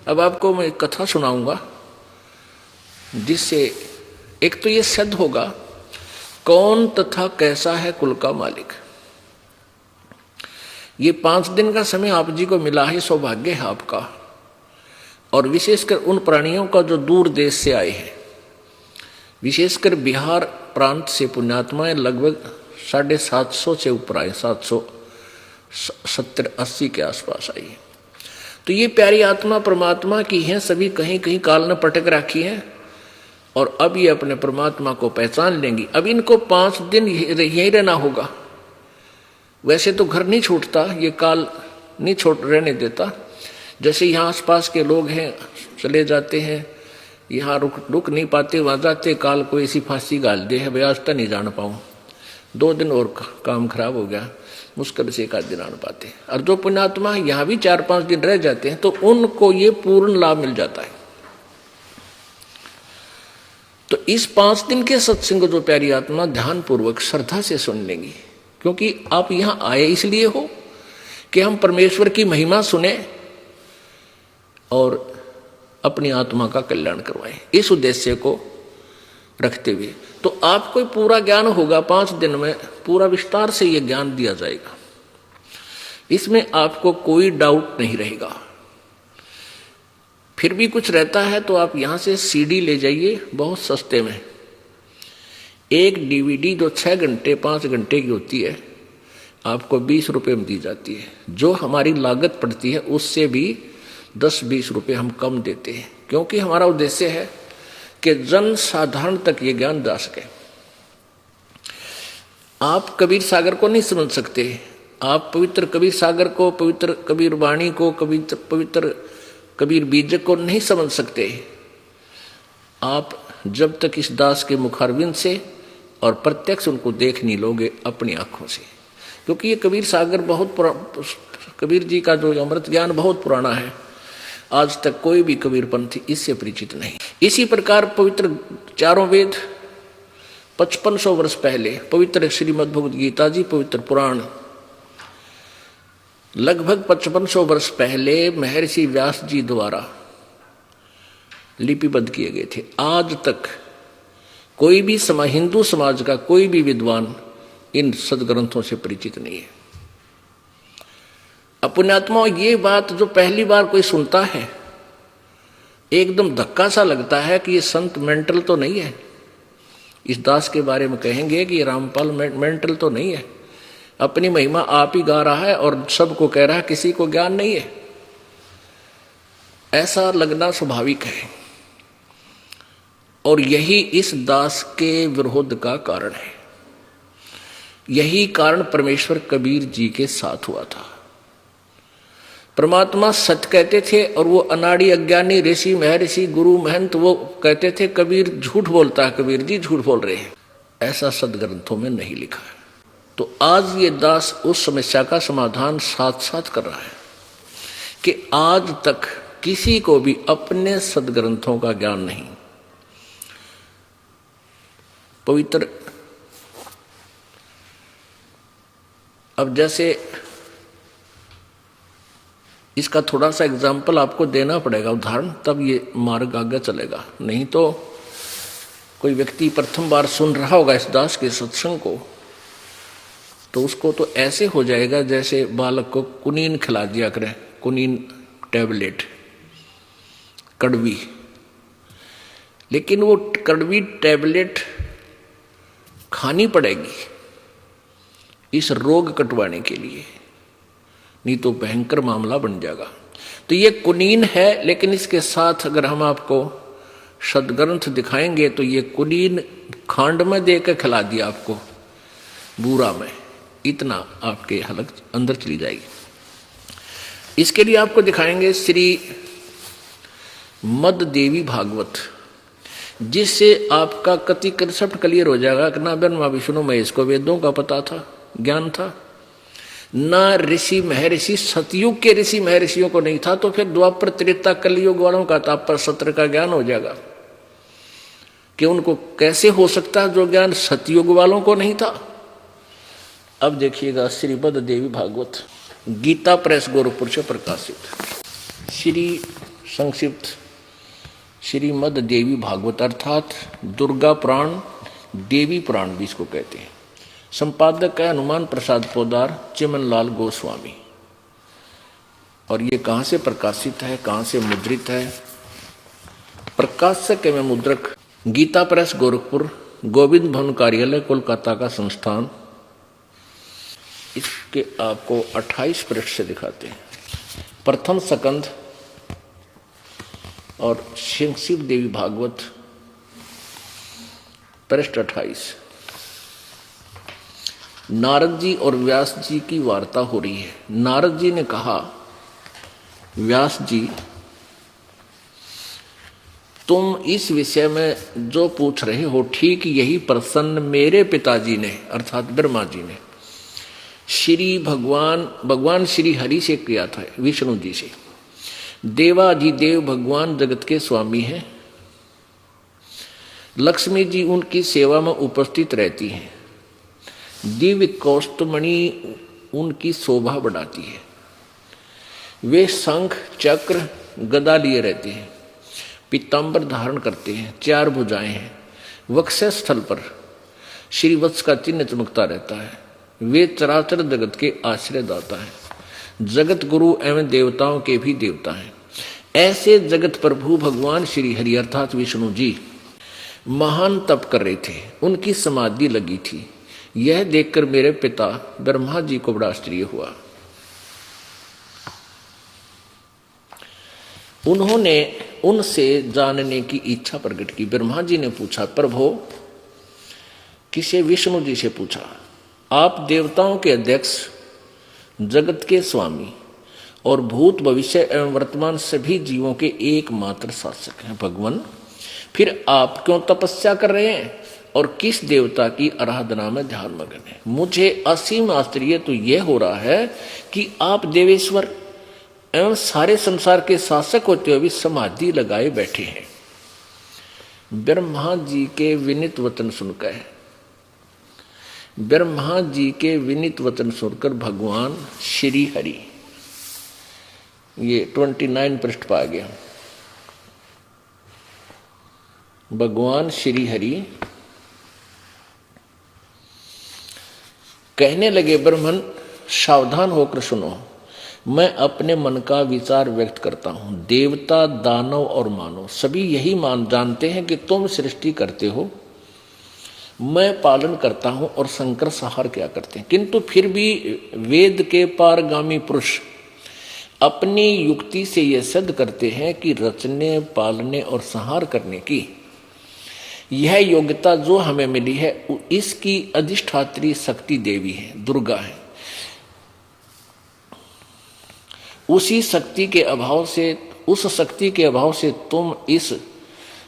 अब आपको मैं एक कथा सुनाऊंगा जिससे एक तो ये सिद्ध होगा कौन तथा कैसा है कुल का मालिक। ये 5 दिन का समय आप जी को मिला है, सौभाग्य है आपका, और विशेषकर उन प्राणियों का जो दूर देश से आए हैं, विशेषकर बिहार प्रांत से पुण्यात्माएं लगभग 750 से ऊपर आए, 770-80 के आसपास आई। तो ये प्यारी आत्मा परमात्मा की हैं, सभी कहीं कहीं काल ने पटक रखी हैं और अब ये अपने परमात्मा को पहचान लेंगी। अब इनको 5 दिन यहीं रहना होगा। वैसे तो घर नहीं छूटता, ये काल नहीं छोड़ रहने देता। जैसे यहाँ आसपास के लोग हैं चले जाते हैं, यहाँ रुक नहीं पाते, वहाँ जाते, काल को ऐसी फांसी गाल दे है भाई आज तक नहीं जान पाऊँ, 2 दिन और काम खराब हो गया, मुश्किल से 1 आध दिन आन पाते। और जो पुण्यात्मा यहाँ भी 4-5 दिन रह जाते हैं तो उनको ये पूर्ण लाभ मिल जाता है। तो इस 5 दिन के सत्संग जो प्यारी आत्मा ध्यान पूर्वक श्रद्धा से सुन लेंगी, क्योंकि आप यहाँ आए इसलिए हो कि हम परमेश्वर की महिमा सुने और अपनी आत्मा का कल्याण करवाएं, इस उद्देश्य को रखते हुए। तो आपको पूरा ज्ञान होगा, 5 दिन में पूरा विस्तार से ये ज्ञान दिया जाएगा, इसमें आपको कोई डाउट नहीं रहेगा। फिर भी कुछ रहता है तो आप यहाँ से CD ले जाइए बहुत सस्ते में। एक DVD जो 6 घंटे 5 घंटे की होती है आपको 20 रुपये में दी जाती है। जो हमारी लागत पड़ती है उससे भी 10-20 रुपये हम कम देते हैं, क्योंकि हमारा उद्देश्य है कि जन साधारण तक ये ज्ञान जा सके। आप कबीर सागर को नहीं समझ सकते, आप पवित्र कबीर सागर को, पवित्र कबीर वाणी को, पवित्र कबीर बीजक को नहीं समझ सकते आप जब तक इस दास के मुखारविंद से और प्रत्यक्ष उनको देख नहीं लोगे अपनी आंखों से। क्योंकि ये कबीर सागर कबीर जी का जो अमृत ज्ञान बहुत पुराना है, आज तक कोई भी कबीरपंथी इससे परिचित नहीं। इसी प्रकार पवित्र 4 वेद 5500 वर्ष पहले, पवित्र श्रीमद् भगवद गीता जी, पवित्र पुराण लगभग 5500 वर्ष पहले महर्षि व्यास जी द्वारा लिपिबद्ध किए गए थे। आज तक कोई भी हिंदू समाज का कोई भी विद्वान इन सदग्रंथों से परिचित नहीं है। पुण्यात्मा, ये बात जो पहली बार कोई सुनता है एकदम धक्का सा लगता है कि ये संत मेंटल तो नहीं है। इस दास के बारे में कहेंगे कि ये रामपाल मेंटल तो नहीं है, अपनी महिमा आप ही गा रहा है और सबको कह रहा है, किसी को ज्ञान नहीं है। ऐसा लगना स्वाभाविक है और यही इस दास के विरोध का कारण है। यही कारण परमेश्वर कबीर जी के साथ हुआ था। परमात्मा सत्य कहते थे और वो अनाड़ी अज्ञानी ऋषि महर्षि गुरु महंत वो कहते थे कबीर झूठ बोलता है, कबीर जी झूठ बोल रहे हैं। ऐसा सदग्रंथों में नहीं लिखा है। तो आज ये दास उस समस्या का समाधान साथ साथ कर रहा है कि आज तक किसी को भी अपने सदग्रंथों का ज्ञान नहीं। पवित्र, अब जैसे इसका थोड़ा सा एग्जाम्पल आपको देना पड़ेगा, उदाहरण, तब ये मार्ग आगे चलेगा। नहीं तो कोई व्यक्ति प्रथम बार सुन रहा होगा इस दास के सत्संग को तो उसको तो ऐसे हो जाएगा जैसे बालक को कुनीन खिला दिया करें, कुनीन टैबलेट कड़वी। लेकिन वो कड़वी टैबलेट खानी पड़ेगी इस रोग कटवाने के लिए, नहीं तो भयंकर मामला बन जाएगा। तो ये कुनीन है, लेकिन इसके साथ अगर हम आपको सदग्रंथ दिखाएंगे तो ये कुनीन खांड में दे के खिला दिया आपको, बूरा में, इतना आपके हलक अंदर चली जाएगी। इसके लिए आपको दिखाएंगे श्री मद देवी भागवत, जिससे आपका कति कंसेप्ट क्लियर हो जाएगा कि ना ब्रह्मा विष्णु महेश को वेदों का पता था, ज्ञान था, ना ऋषि महर्षि सतयुग के ऋषि महर्षियों को नहीं था, तो फिर द्वापर त्रेता कलयुग वालों का तापर सत्र का ज्ञान हो जाएगा कि उनको कैसे हो सकता है जो ज्ञान सतयुग वालों को नहीं था। अब देखिएगा श्रीमद् देवी भागवत, गीता प्रेस गोरखपुर से प्रकाशित, श्री संक्षिप्त श्रीमद् देवी भागवत अर्थात दुर्गा पुराण, देवी पुराण भी इसको कहते हैं। संपादक है हनुमान प्रसाद पोदार, चिमनलाल गोस्वामी। और ये कहाँ से प्रकाशित है, कहाँ से मुद्रित है? प्रकाशक एवं मुद्रक गीता प्रेस गोरखपुर, गोविंद भवन कार्यालय कोलकाता का संस्थान। इसके आपको 28 पृष्ठ से दिखाते हैं। प्रथम स्कंध और संक्षिप्त देवी भागवत पृष्ठ 28। नारद जी और व्यास जी की वार्ता हो रही है। नारद जी ने कहा, व्यास जी तुम इस विषय में जो पूछ रहे हो ठीक यही प्रश्न मेरे पिताजी ने अर्थात ब्रह्मा जी ने श्री भगवान श्री हरि से किया था, विष्णु जी से। देवाधिदेव भगवान जगत के स्वामी हैं। लक्ष्मी जी उनकी सेवा में उपस्थित रहती हैं। दिव्य कौस्तुमणि उनकी शोभा बढ़ाती है। वे शंख चक्र गदा लिए रहते हैं, पीतांबर धारण करते हैं, 4 भुजाएं हैं। वक्षस्थल स्थल पर श्रीवत्स का चिन्ह चमकता रहता है। वे चराचर जगत के आश्रयदाता हैं, जगत गुरु एवं देवताओं के भी देवता हैं। ऐसे जगत प्रभु भगवान श्री हरि अर्थात विष्णु जी महान तप कर रहे थे। उनकी समाधि लगी थी। यह देखकर मेरे पिता ब्रह्मा जी को बड़ा आश्चर्य हुआ। उन्होंने उनसे जानने की इच्छा प्रकट की। ब्रह्मा जी ने पूछा, प्रभु किसे? विष्णु जी से पूछा, आप देवताओं के अध्यक्ष, जगत के स्वामी और भूत भविष्य एवं वर्तमान सभी जीवों के एकमात्र शासक हैं भगवान। फिर आप क्यों तपस्या कर रहे हैं और किस देवता की आराधना में ध्यान मग्न है? मुझे असीम आश्चर्य तो यह हो रहा है कि आप देवेश्वर एवं सारे संसार के शासक होते हुए भी समाधि लगाए बैठे हैं। ब्रह्मा जी के विनीत वचन सुनकर भगवान श्री हरि, ये 29 पृष्ठ पा गया। भगवान श्री हरि कहने लगे, ब्रह्मन सावधान होकर सुनो, मैं अपने मन का विचार व्यक्त करता हूं। देवता, दानव और मानव सभी यही जानते हैं कि तुम सृष्टि करते हो, मैं पालन करता हूं और शंकर संहार क्या करते हैं। किंतु फिर भी वेद के पारगामी पुरुष अपनी युक्ति से यह सिद्ध करते हैं कि रचने, पालने और संहार करने की यह योग्यता जो हमें मिली है इसकी अधिष्ठात्री शक्ति देवी है, दुर्गा है। उस शक्ति के अभाव से तुम इस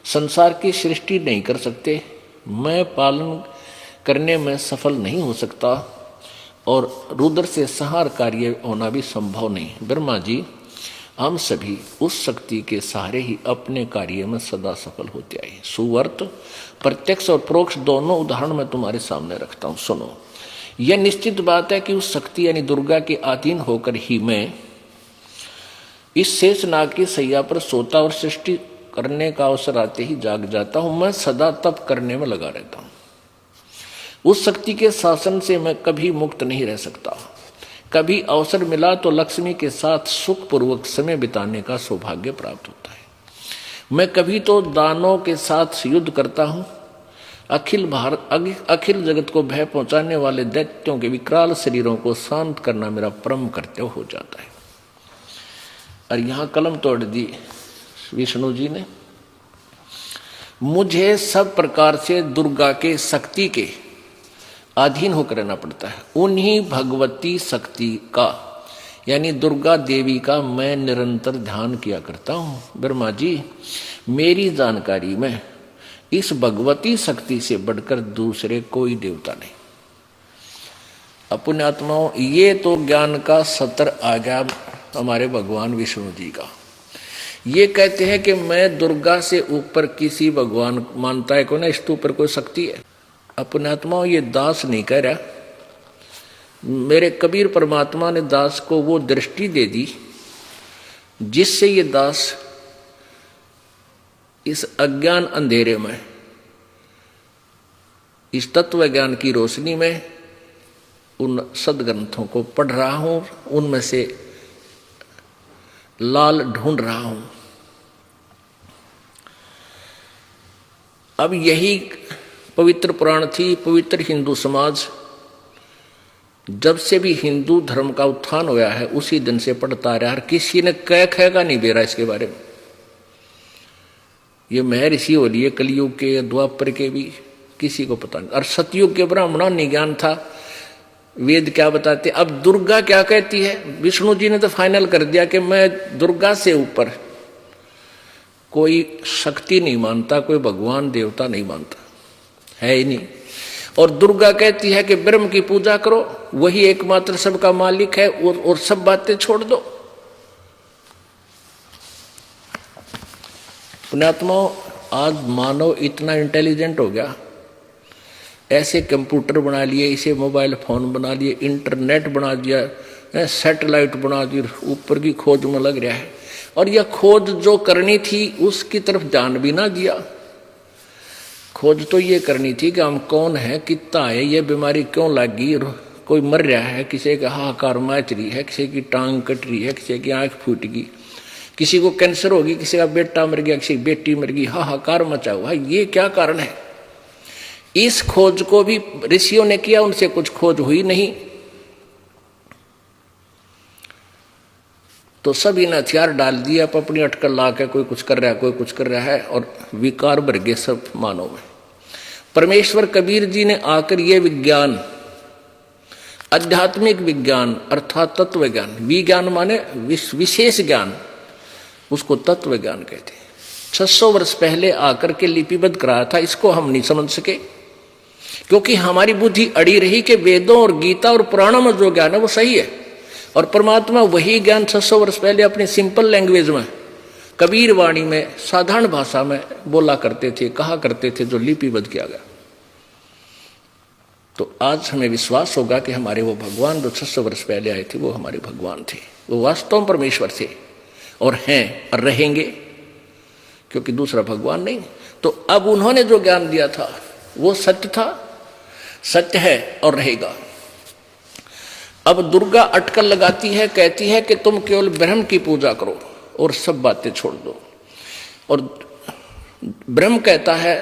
संसार की सृष्टि नहीं कर सकते, मैं पालन करने में सफल नहीं हो सकता और रुद्र से संहार कार्य होना भी संभव नहीं। ब्रह्मा जी, हम सभी उस शक्ति के सहारे ही अपने कार्य में सदा सफल होते आए। सुवर्त, प्रत्यक्ष और परोक्ष दोनों उदाहरण मैं तुम्हारे सामने रखता हूं, सुनो। यह निश्चित बात है कि उस शक्ति यानी दुर्गा के अधीन होकर ही मैं इस शेष नाग की सैया पर सोता और सृष्टि करने का अवसर आते ही जाग जाता हूं। मैं सदा तप करने में लगा रहता हूं। उस शक्ति के शासन से मैं कभी मुक्त नहीं रह सकता। कभी अवसर मिला तो लक्ष्मी के साथ सुखपूर्वक समय बिताने का सौभाग्य प्राप्त होता है। मैं कभी तो दानों के साथ युद्ध करता हूं। अखिल जगत को भय पहुंचाने वाले दैत्यों के विकराल शरीरों को शांत करना मेरा परम कर्तव्य हो जाता है। और यहां कलम तोड़ दी विष्णु जी ने। मुझे सब प्रकार से दुर्गा के शक्ति के अधीन होकर रहना पड़ता है। उन्हीं भगवती शक्ति का यानी दुर्गा देवी का मैं निरंतर ध्यान किया करता हूं। ब्रह्मा जी, मेरी जानकारी में इस भगवती शक्ति से बढ़कर दूसरे कोई देवता नहीं। अपने आत्माओं, ये तो ज्ञान का सत्र आ गया हमारे भगवान विष्णु जी का। ये कहते हैं कि मैं दुर्गा से ऊपर किसी भगवान मानता है को ना, इसके ऊपर कोई शक्ति है। अपने आत्माओं, ये दास नहीं कह रहा। मेरे कबीर परमात्मा ने दास को वो दृष्टि दे दी जिससे ये दास इस अज्ञान अंधेरे में, इस तत्व ज्ञान की रोशनी में उन सदग्रंथों को पढ़ रहा हूं, उनमें से लाल ढूंढ रहा हूं। अब यही पवित्र पुराण थी। पवित्र हिंदू समाज जब से भी हिंदू धर्म का उत्थान हुआ है उसी दिन से पढ़ता रहा, किसी ने कह खेगा नहीं दे रहा इसके बारे में। ये महर्षि हो लिए कलयुग के, द्वापर के भी किसी को पता नहीं। और सतयुग के ब्राह्मणों ने ज्ञान था, वेद क्या बताते। अब दुर्गा क्या कहती है, विष्णु जी ने तो फाइनल कर दिया कि मैं दुर्गा से ऊपर कोई शक्ति नहीं मानता, कोई भगवान देवता नहीं मानता, है ही नहीं। और दुर्गा कहती है कि ब्रह्म की पूजा करो, वही एकमात्र सबका मालिक है, और सब बातें छोड़ दो। पुण्यात्मा, आज मानव इतना इंटेलिजेंट हो गया, ऐसे कंप्यूटर बना लिए, इसे मोबाइल फोन बना लिए, इंटरनेट बना दिया, सैटेलाइट बना दी, ऊपर की खोज में लग रहा है। और यह खोज जो करनी थी उसकी तरफ ध्यान भी ना दिया। खोज तो ये करनी थी कि हम कौन है, कितना है, ये बीमारी क्यों लगी, कोई मर रहा है, किसी का हाहाकार मच रही है, किसी की टांग कट रही है, किसी की आंख फूट गई, किसी को कैंसर होगी, किसी का बेटा मर गया, किसी की बेटी मर गई, हाहाकार मचा हुआ है, ये क्या कारण है। इस खोज को भी ऋषियों ने किया, उनसे कुछ खोज हुई नहीं। तो सभी ने हथियार डाल दिया, अपनी अटकल ला के कोई कुछ कर रहा है, कोई कुछ कर रहा है, और विकार भर गए सब मानव में। परमेश्वर कबीर जी ने आकर ये विज्ञान, आध्यात्मिक विज्ञान अर्थात तत्व ज्ञान, विज्ञान माने विशेष ज्ञान, उसको तत्व ज्ञान कहते हैं। 600 वर्ष पहले आकर के लिपिबद्ध कराया था। इसको हम नहीं समझ सके क्योंकि हमारी बुद्धि अड़ी रही कि वेदों और गीता और पुराणों में जो ज्ञान है वो सही है, और परमात्मा वही ज्ञान 600 वर्ष पहले अपनी सिंपल लैंग्वेज में, कबीर वाणी में, साधारण भाषा में बोला करते थे, कहा करते थे, जो लिपिबद्ध किया गया। तो आज हमें विश्वास होगा कि हमारे वो भगवान जो 600 वर्ष पहले आए थे वो हमारे भगवान थे, वो वास्तव में परमेश्वर थे और हैं और रहेंगे, क्योंकि दूसरा भगवान नहीं। तो अब उन्होंने जो ज्ञान दिया था वो सत्य था, सत्य है और रहेगा। अब दुर्गा अटकल लगाती है, कहती है कि तुम केवल ब्रह्म की पूजा करो और सब बातें छोड़ दो। और ब्रह्म कहता है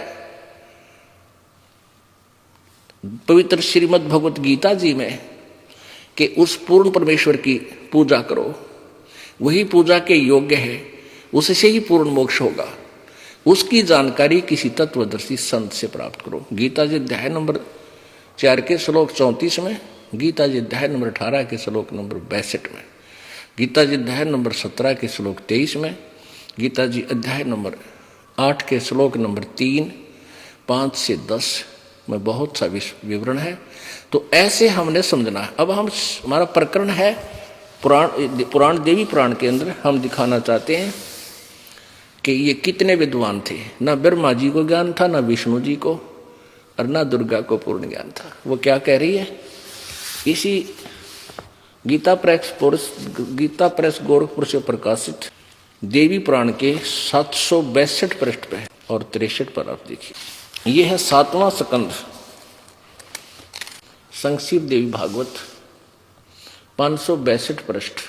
पवित्र श्रीमद् भगवत गीता जी में कि उस पूर्ण परमेश्वर की पूजा करो, वही पूजा के योग्य है, उससे ही पूर्ण मोक्ष होगा। उसकी जानकारी किसी तत्वदर्शी संत से प्राप्त करो। गीता जी अध्याय नंबर 4 के श्लोक 34 में, गीता जी अध्याय नंबर 18 के श्लोक नंबर 62 में, गीता जी अध्याय नंबर 17 के श्लोक 23 में, गीता जी अध्याय नंबर 8 के श्लोक नंबर 3, 5 से 10 में बहुत सा विवरण है। तो ऐसे हमने समझना है। अब हमारा प्रकरण है पुराण देवी पुराण के अंदर हम दिखाना चाहते हैं कि ये कितने विद्वान थे। ना ब्रह्मा जी को ज्ञान था, ना विष्णु जी को, और ना दुर्गा को पूर्ण ज्ञान था। वो क्या कह रही है, इसी गीता प्रेस गोरखपुर से प्रकाशित देवी पुराण के 762 पृष्ठ पे और 63 पर आप देखिए। ये है 7वां स्कंद संक्षिप्त देवी भागवत, 562 पृष्ठ।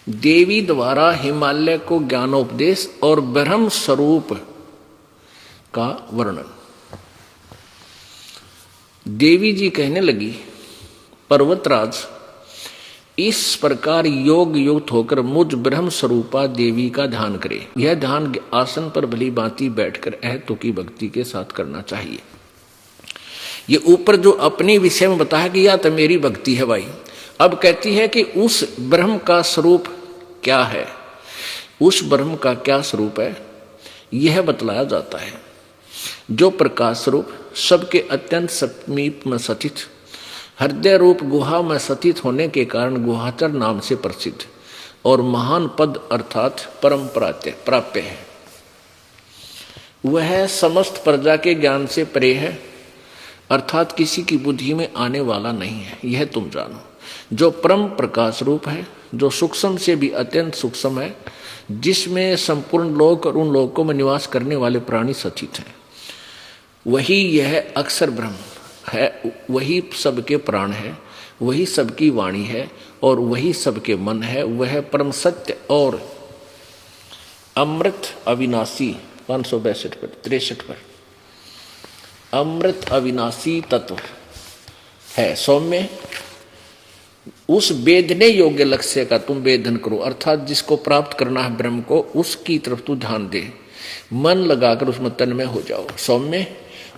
देवी द्वारा हिमालय को ज्ञानोपदेश और ब्रह्म स्वरूप का वर्णन। देवी जी कहने लगी, पर्वतराज, इस प्रकार योग युक्त होकर मुझ ब्रह्म स्वरूपा देवी का ध्यान करे। यह ध्यान आसन पर भली भांति बैठकर अहतों की भक्ति के साथ करना चाहिए। ये ऊपर जो अपने विषय में बताया कि यह तो मेरी भक्ति है भाई, अब कहती है कि उस ब्रह्म का स्वरूप क्या है, उस ब्रह्म का क्या स्वरूप है, यह बतलाया जाता है। जो प्रकाश स्वरूप सबके अत्यंत समीप में स्थित, हृदय रूप गुहा में स्थित होने के कारण गुहाचर नाम से प्रसिद्ध और महान पद अर्थात परम प्राप्य है। वह समस्त प्रजा के ज्ञान से परे है, अर्थात किसी की बुद्धि में आने वाला नहीं है, यह तुम जानो। जो परम प्रकाश रूप है, जो सूक्ष्म से भी अत्यंत सूक्ष्म है, जिसमें संपूर्ण लोक और उन लोकों में निवास करने वाले प्राणी सचित हैं, वही यह अक्षर ब्रह्म है, वही सबके प्राण है, वही सबकी वाणी है और वही सबके मन है। वह परम सत्य और अमृत अविनाशी 562 पर 63 पर अमृत अविनाशी तत्व है। सौम्य, उस वेदने योग्य लक्ष्य का तुम वेदन करो, अर्थात जिसको प्राप्त करना है ब्रह्म को, उसकी तरफ तू ध्यान दे, मन लगाकर उसमें तन्मय हो जाओ। सौम्य,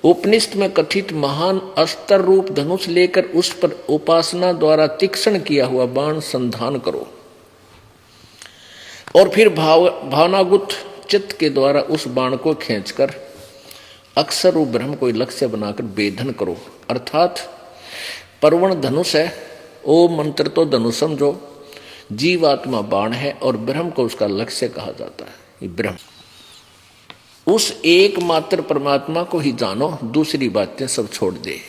उपनिषद में कथित महान अस्त्र रूप धनुष लेकर उस पर उपासना द्वारा तीक्ष्ण किया हुआ बाण संधान करो और फिर भावनागुत चित्त के द्वारा उस बाण को खींचकर अक्षर रूप ब्रह्म को लक्ष्य बनाकर वेधन करो। अर्थात परवण धनुष है, ओम मंत्र तो धनुष समझो, जीवात्मा बाण है और ब्रह्म को उसका लक्ष्य कहा जाता है। ये ब्रह्म, उस एकमात्र परमात्मा को ही जानो, दूसरी बातें सब छोड़ दे।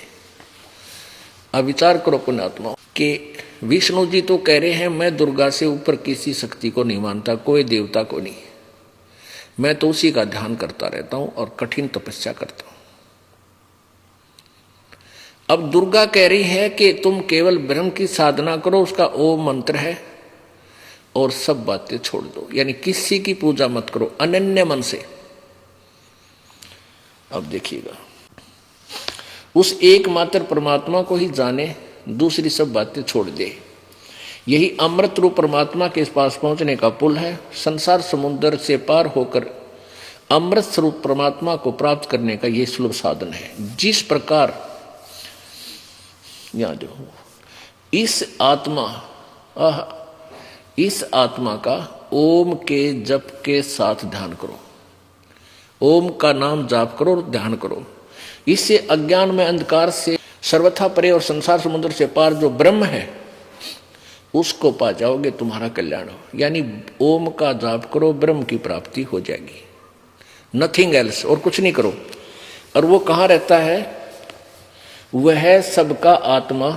अब विचार करो पुण्यात्मा कि विष्णु जी तो कह रहे हैं मैं दुर्गा से ऊपर किसी शक्ति को नहीं मानता, कोई देवता को नहीं, मैं तो उसी का ध्यान करता रहता हूं और कठिन तपस्या करता हूं। अब दुर्गा कह रही है कि तुम केवल ब्रह्म की साधना करो, उसका ओम मंत्र है और सब बातें छोड़ दो, यानी किसी की पूजा मत करो, अनन्य मन से। अब देखिएगा, उस एकमात्र परमात्मा को ही जाने, दूसरी सब बातें छोड़ दे। यही अमृत रूप परमात्मा के पास पहुंचने का पुल है। संसार समुद्र से पार होकर अमृत स्वरूप परमात्मा को प्राप्त करने का यह सुलभ साधन है। जिस प्रकार यहां जो इस आत्मा का ओम के जप के साथ ध्यान करो, ओम का नाम जाप करो और ध्यान करो। इससे अज्ञान में अंधकार से सर्वथा परे और संसार समुद्र से पार जो ब्रह्म है उसको पा जाओगे, तुम्हारा कल्याण हो। यानी ओम का जाप करो, ब्रह्म की प्राप्ति हो जाएगी, नथिंग एल्स, और कुछ नहीं करो। और वो कहाँ रहता है? वह सबका आत्मा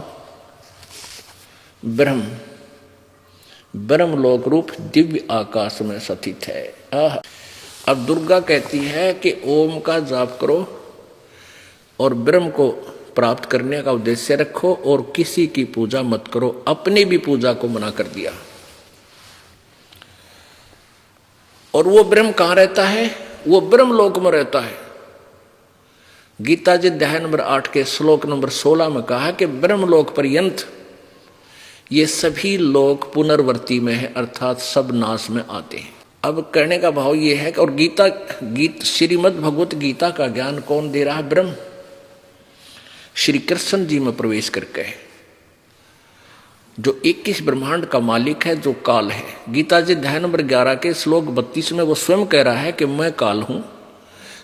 ब्रह्म, ब्रह्मलोक रूप दिव्य आकाश में स्थित है। अब दुर्गा कहती है कि ओम का जाप करो और ब्रह्म को प्राप्त करने का उद्देश्य रखो और किसी की पूजा मत करो। अपनी भी पूजा को मना कर दिया। और वो ब्रह्म कहां रहता है? वो ब्रह्मलोक में रहता है। गीता जी अध्याय नंबर 8 के श्लोक नंबर 16 में कहा कि ब्रह्मलोक पर्यंत ये सभी लोग पुनर्वर्ती में है, अर्थात सब नाश में आते हैं। अब कहने का भाव ये है कि और श्रीमद् भगवत गीता का ज्ञान कौन दे रहा है? ब्रह्म, श्री कृष्ण जी में प्रवेश करके है, जो 21 ब्रह्मांड का मालिक है, जो काल है। गीता जी अध्याय नंबर 11 के श्लोक 32 में वो स्वयं कह रहा है कि मैं काल हूं,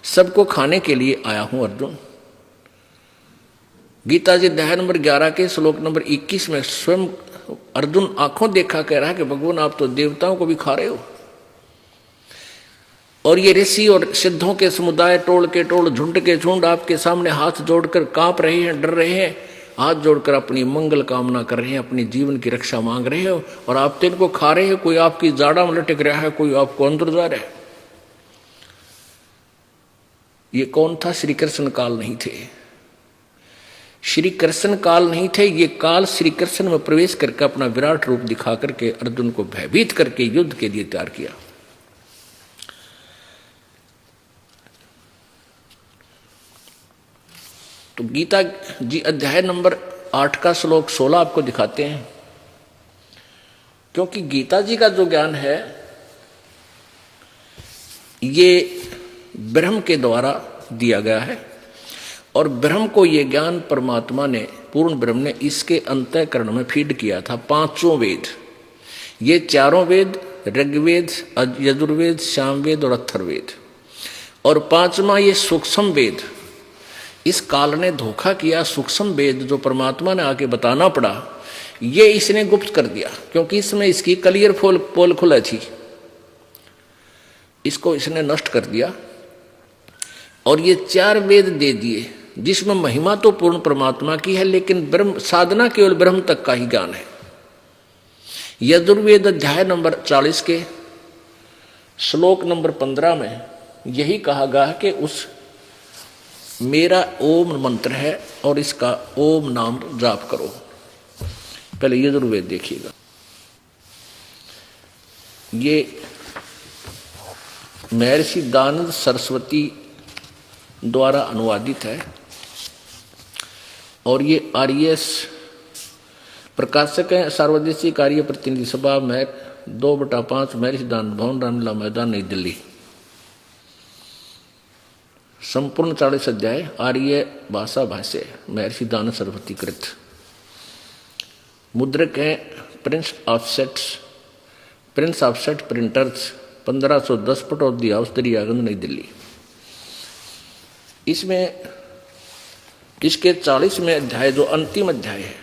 सबको खाने के लिए आया हूं अर्जुन। गीता जी अध्याय नंबर 11 के श्लोक नंबर 21 में स्वयं अर्जुन आंखों देखा कह रहा है कि भगवान आप तो देवताओं को भी खा रहे हो। और ये ऋषि और सिद्धों के समुदाय टोल के टोल, झुंड के झुंड आपके सामने हाथ जोड़कर कांप रहे हैं, डर रहे हैं, हाथ जोड़कर अपनी मंगल कामना कर रहे हैं, अपनी जीवन की रक्षा मांग रहे हो, और आप तो इनको खा रहे हो। कोई आपकी जाड़ा में लटक रहा है, कोई आपको अंदर जा रहा है। ये कौन था? श्री कृष्ण काल नहीं थे। श्री कृष्ण काल नहीं थे, ये काल श्री कृष्ण में प्रवेश करके अपना विराट रूप दिखा करके अर्जुन को भयभीत करके युद्ध के लिए तैयार किया। तो गीता जी अध्याय नंबर 8 का श्लोक 16 आपको दिखाते हैं, क्योंकि गीता जी का जो ज्ञान है ये ब्रह्म के द्वारा दिया गया है, और ब्रह्म को ये ज्ञान परमात्मा ने, पूर्ण ब्रह्म ने इसके अंतःकरण में फीड किया था। 5 वेद, ये 4 वेद, ऋग्वेद, यजुर्वेद, सामवेद और अथर्ववेद, और 5वां ये सूक्ष्म वेद। इस काल ने धोखा किया, सूक्ष्म वेद जो परमात्मा ने आके बताना पड़ा, ये इसने गुप्त कर दिया, क्योंकि इसमें इसकी क्लियर पोल खुला थी, इसको इसने नष्ट कर दिया। और ये 4 वेद दे दिए जिसमें महिमा तो पूर्ण परमात्मा की है, लेकिन ब्रह्म साधना केवल ब्रह्म तक का ही ज्ञान है। यजुर्वेद अध्याय नंबर 40 के श्लोक नंबर 15 में यही कहा गया है कि उस मेरा ओम मंत्र है और इसका ओम नाम जाप करो। पहले यजुर्वेद देखिएगा, ये महर्षि दानंद सरस्वती द्वारा अनुवादित है और ये आरएस प्रकाशक है, सार्वदेशिक कार्य प्रतिनिधि सभा में 2/5 महर्षि दानंद भवन, रामलीला मैदान, नई दिल्ली। संपूर्ण 40 अध्याय आर्य भाषा भाष्य महर्षि दानंद सरस्वती कृत। मुद्रक हैं Prince offset printers, 1510 Pataudi house, Daryaganj, नई दिल्ली। इसमें इसके 40वें अध्याय जो अंतिम अध्याय है,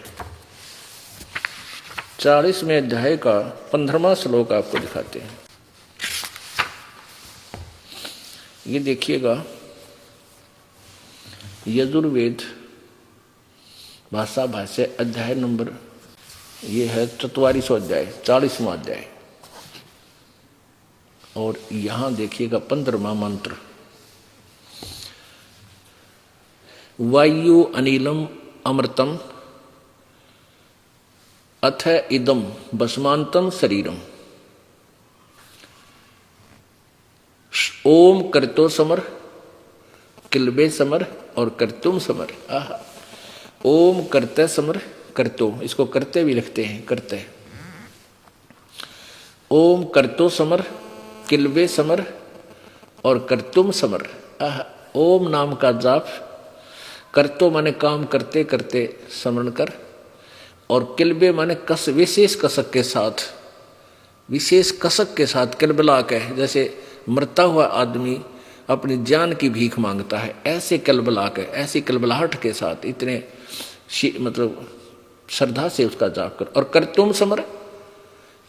40वें अध्याय का 15वां श्लोक आपको दिखाते हैं। ये देखिएगा, यजुर्वेद भाषा भाष्य अध्याय नंबर ये है 44वां अध्याय, 40वां अध्याय। और यहां देखिएगा 15वां मंत्र, वायु अनिलम अमृतम अथ इदम भस्मांतम शरीरम, ओम करतो समर, किलबे समर और करतुम समर। आहा, ओम करते समर, करतो, इसको करते भी लिखते हैं, करते। ओम करतो समर, किलबे समर और करतुम समर। आहा, ओम नाम का जाप, करतो माने काम करते करते स्मरण कर, और किलबे माने कस, विशेष कसक के साथ, विशेष कसक के साथ किलबला के, जैसे मरता हुआ आदमी अपनी जान की भीख मांगता है, ऐसे किलबला के, ऐसी किलबलाहट के साथ, इतने मतलब श्रद्धा से उसका जाप कर। और कर्तुम समर,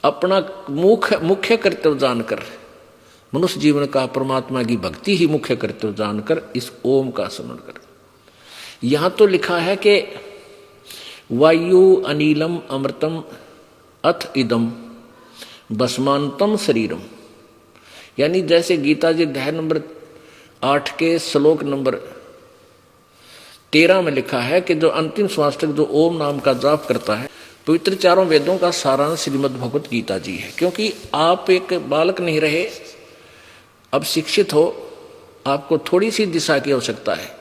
अपना मुख्य कर्तव्य जानकर, मनुष्य जीवन का परमात्मा की भक्ति ही मुख्य कर्तव्य जानकर इस ओम का स्मरण कर। यहां तो लिखा है कि वायु अनिलम अमृतम अथ इदम भस्मांतम शरीरम, यानी जैसे गीता जी अध्याय नंबर 8 के श्लोक नंबर 13 में लिखा है कि जो अंतिम श्वास तक जो ओम नाम का जाप करता है, पवित्र चारों वेदों का सारांश श्रीमद् भगवत गीता जी है। क्योंकि आप एक बालक नहीं रहे, अब शिक्षित हो, आपको थोड़ी सी दिशा की आवश्यकता है,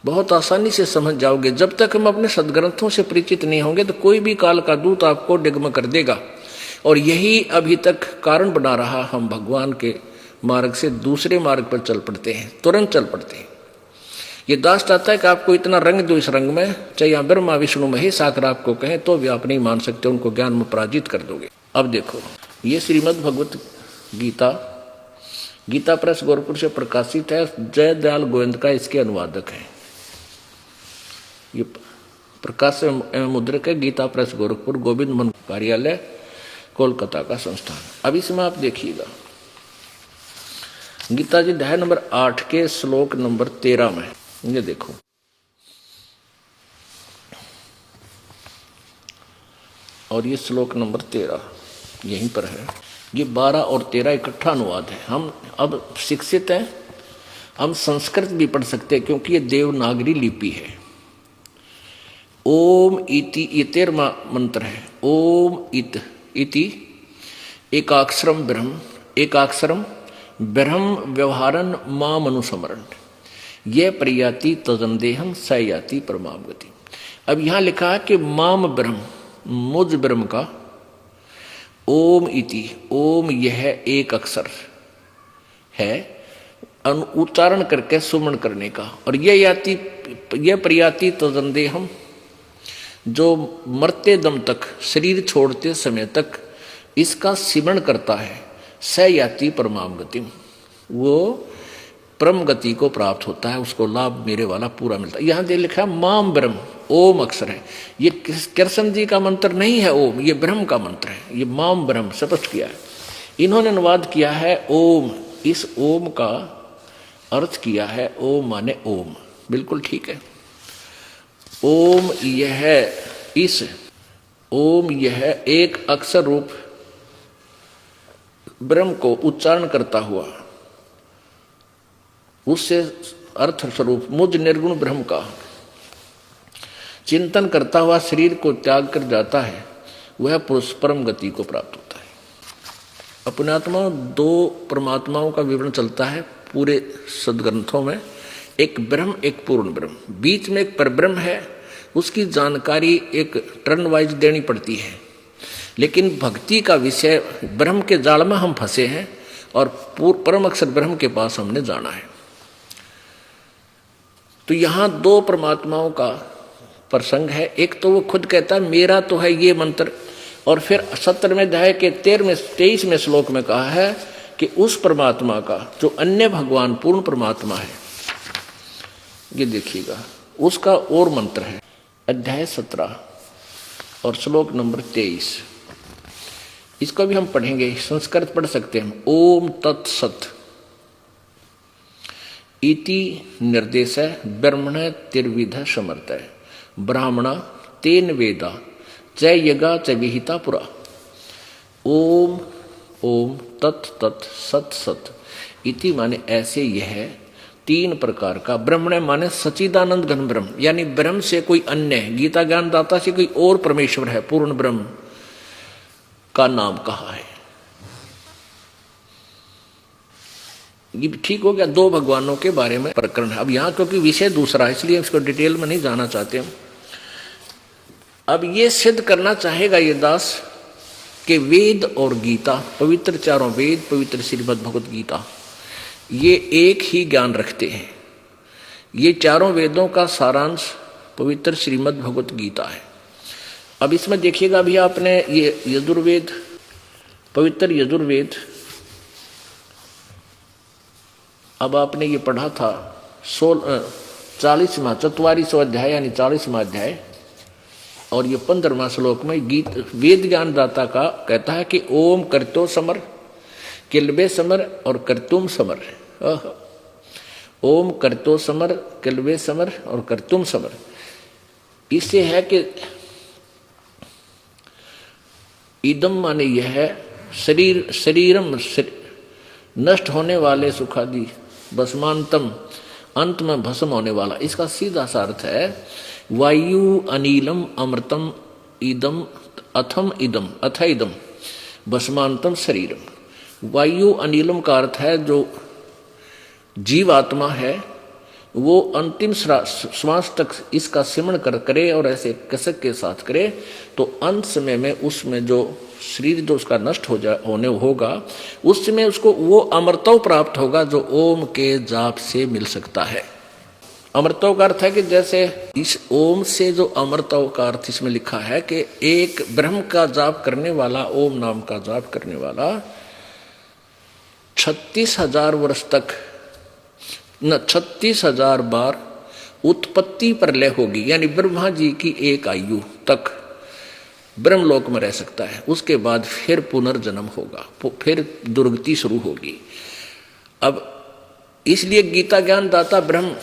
बहुत आसानी से समझ जाओगे। जब तक हम अपने सदग्रंथों से परिचित नहीं होंगे तो कोई भी काल का दूत आपको डिगम कर देगा, और यही अभी तक कारण बना रहा, हम भगवान के मार्ग से दूसरे मार्ग पर चल पड़ते हैं, तुरंत चल पड़ते हैं। ये दास चाहता है कि आपको इतना रंग दो इस रंग में, चाहे यहाँ ब्रह्मा विष्णु महेश आकर आपको कहें तो भी आप नहीं मान सकते, उनको ज्ञान में पराजित कर दोगे। अब देखो, ये श्रीमद् भगवत गीता, गीता प्रेस गोरखपुर से प्रकाशित है, जय दयाल गोविंद का इसके अनुवादक है। ये प्रकाश एवं मुद्रक है, गीता प्रेस गोरखपुर, गोविंद मन कार्यालय, कोलकाता का संस्थान। अब इसमें आप देखिएगा, गीता जी अध्याय नंबर 8 के श्लोक नंबर 13 में ये देखो, और ये श्लोक नंबर 13 यहीं पर है। ये 12 और 13 इकट्ठा अनुवाद है। हम अब शिक्षित हैं, हम संस्कृत भी पढ़ सकते हैं क्योंकि ये देवनागरी लिपि है। ओम इति, ये 13वां मंत्र है। ओम इति एकाक्षरम ब्रह्म, एकाक्षरम ब्रह्म व्यवहारन माम अनुस्मरण, ये प्रयाति तजंदेहम स याति परमाम गति। अब यहां लिखा है कि माम ब्रह्म, मुझ ब्रह्म का, ओम इति, ओम यह एक अक्षर है, उच्चारण करके सुमरण करने का, और यह प्रयाति तजंदेहम, जो मरते दम तक, शरीर छोड़ते समय तक इसका सिमरण करता है, स याति परमाम गति, वो परम गति को प्राप्त होता है, उसको लाभ मेरे वाला पूरा मिलता है। यहां दे लिखा है माम ब्रह्म, ओम अक्षर है। ये कृष्ण जी का मंत्र नहीं है ओम, ये ब्रह्म का मंत्र है। ये माम ब्रह्म स्पष्ट किया है। इन्होंने अनुवाद किया है ओम, इस ओम का अर्थ किया है ओम माने ओम, बिल्कुल ठीक है। ओम यह एक अक्षर रूप ब्रह्म को उच्चारण करता हुआ उससे अर्थ स्वरूप मुझ निर्गुण ब्रह्म का चिंतन करता हुआ शरीर को त्याग कर जाता है, वह पुरुष परम गति को प्राप्त होता है। अपने आत्मा दो परमात्माओं का विवरण चलता है पूरे सदग्रंथों में, एक ब्रह्म एक पूर्ण ब्रह्म, बीच में एक परब्रह्म है, उसकी जानकारी एक टर्न वाइज देनी पड़ती है। लेकिन भक्ति का विषय ब्रह्म के जाल में हम फंसे हैं और परम अक्षर ब्रह्म के पास हमने जाना है। तो यहां दो परमात्माओं का प्रसंग है। एक तो वो खुद कहता है मेरा तो है ये मंत्र, और फिर 17वें अध्याय के 23वें श्लोक में कहा है कि उस परमात्मा का जो अन्य भगवान पूर्ण परमात्मा है, ये देखिएगा उसका और मंत्र है, अध्याय 17 और श्लोक नंबर 23। इसको भी हम पढ़ेंगे, संस्कृत पढ़ सकते हैं। ओम तत्सत इति निर्देश ब्रह्मण तिर्विध समर्थ ब्राह्मणा तेन वेदा च यगा च विहिता पुरा। ओम ओम तत् तत् सत सत इति माने ऐसे यह तीन प्रकार का, ब्रह्मण माने सच्चिदानंद घन ब्रह्म, यानी ब्रह्म से कोई अन्य, गीता ज्ञान दाता से कोई और परमेश्वर है, पूर्ण ब्रह्म का नाम कहा है। ये ठीक हो गया, दो भगवानों के बारे में प्रकरण है। अब यहां क्योंकि विषय दूसरा है इसलिए इसको डिटेल में नहीं जाना चाहते हम। अब ये सिद्ध करना चाहेगा ये दास कि वेद और गीता, पवित्र चारों वेद, पवित्र श्रीमद् भगवत गीता, ये एक ही ज्ञान रखते हैं। ये चारों वेदों का सारांश पवित्र श्रीमद् भगवत गीता है। अब इसमें देखिएगा भी आपने ये यजुर्वेद, पवित्र यजुर्वेद, अब आपने ये पढ़ा था 44वां 44वां अध्याय यानी 40वां अध्याय, और ये 15वां श्लोक में गीत वेद ज्ञान दाता का कहता है कि ओम कर्तो समर किलबे समर और कर्तुम समर। ओम कर्तो समर किलबे समर और कर्तुम समर। इससे है कि इदम माने यह है शरीरम नष्ट होने वाले सुखादि, भस्मांतम अंत में भस्म होने वाला। इसका सीधा सा अर्थ है वायु अनिलम अमृतम इदम अथम इदम अथ इदम भस्मांतम शरीरम। वायु अनिलम का अर्थ है जो जीव आत्मा है वो अंतिम श्वास तक इसका सिमरण करे और ऐसे कसक के साथ करे तो अंत समय में उसमें जो शरीर जो उसका नष्ट होने होगा उस समय उसको वो अमृतव प्राप्त होगा जो ओम के जाप से मिल सकता है। अमृतव का अर्थ है कि जैसे इस ओम से जो अमृतव का अर्थ इसमें लिखा है कि एक ब्रह्म का जाप करने वाला, ओम नाम का जाप करने वाला 36,000 वर्ष तक 36,000 बार उत्पत्ति प्रलय होगी, यानी ब्रह्मा जी की एक आयु तक ब्रह्मलोक में रह सकता है। उसके बाद फिर पुनर्जन्म होगा, फिर दुर्गति शुरू होगी। अब इसलिए गीता ज्ञान दाता ब्रह्म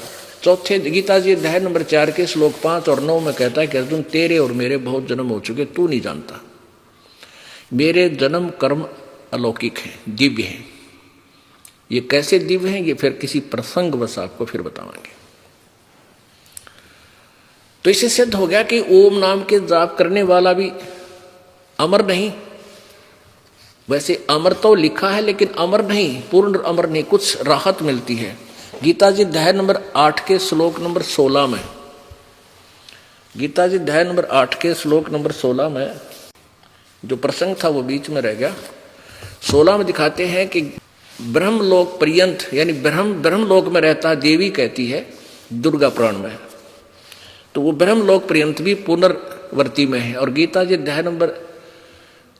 चौथे गीता जी अध्याय नंबर 4 के श्लोक 5 और 9 में कहता है कि अर्जुन तेरे और मेरे बहुत जन्म हो चुके, तू नहीं जानता। मेरे जन्म कर्म अलौकिक हैं, दिव्य हैं। ये कैसे दिव्य हैं ये फिर किसी प्रसंग बस आपको फिर बताएंगे। तो इससे सिद्ध हो गया कि ओम नाम के जाप करने वाला भी अमर नहीं, वैसे अमर तो लिखा है लेकिन अमर नहीं, पूर्ण अमर नहीं, कुछ राहत मिलती है। गीता जी अध्याय नंबर 8 के श्लोक नंबर 16 में, गीता जी अध्याय नंबर 8 के श्लोक नंबर 16 में जो प्रसंग था वो बीच में रह गया। 16 में दिखाते हैं कि ब्रह्मलोक पर्यंत, यानी ब्रह्मलोक में रहता देवी कहती है दुर्गा पुराण में, तो वो ब्रह्मलोक पर्यंत भी पुनर्वर्ती में है। और गीता जी अध्याय नंबर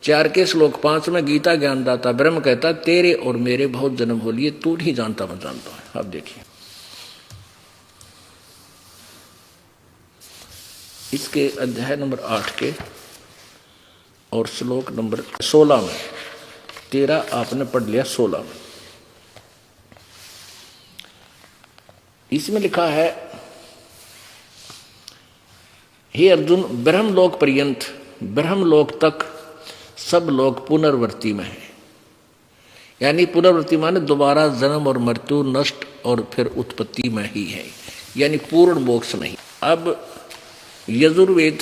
4 के श्लोक 5 में गीता ज्ञानदाता ब्रह्म कहता तेरे और मेरे बहुत जन्म हो लिए, तू नहीं जानता मैं जानता हूं। आप देखिए इसके अध्याय नंबर 8 के और श्लोक नंबर 16 में, 13 आपने पढ़ लिया, 16 में इसमें लिखा है हे अर्जुन, ब्रह्मलोक पर्यंत, ब्रह्मलोक तक सब लोग पुनर्वर्ती में है। यानी पुनर्वर्ती माने दोबारा जन्म और मृत्यु, नष्ट और फिर उत्पत्ति में ही है, यानी पूर्ण मोक्ष नहीं। अब यजुर्वेद,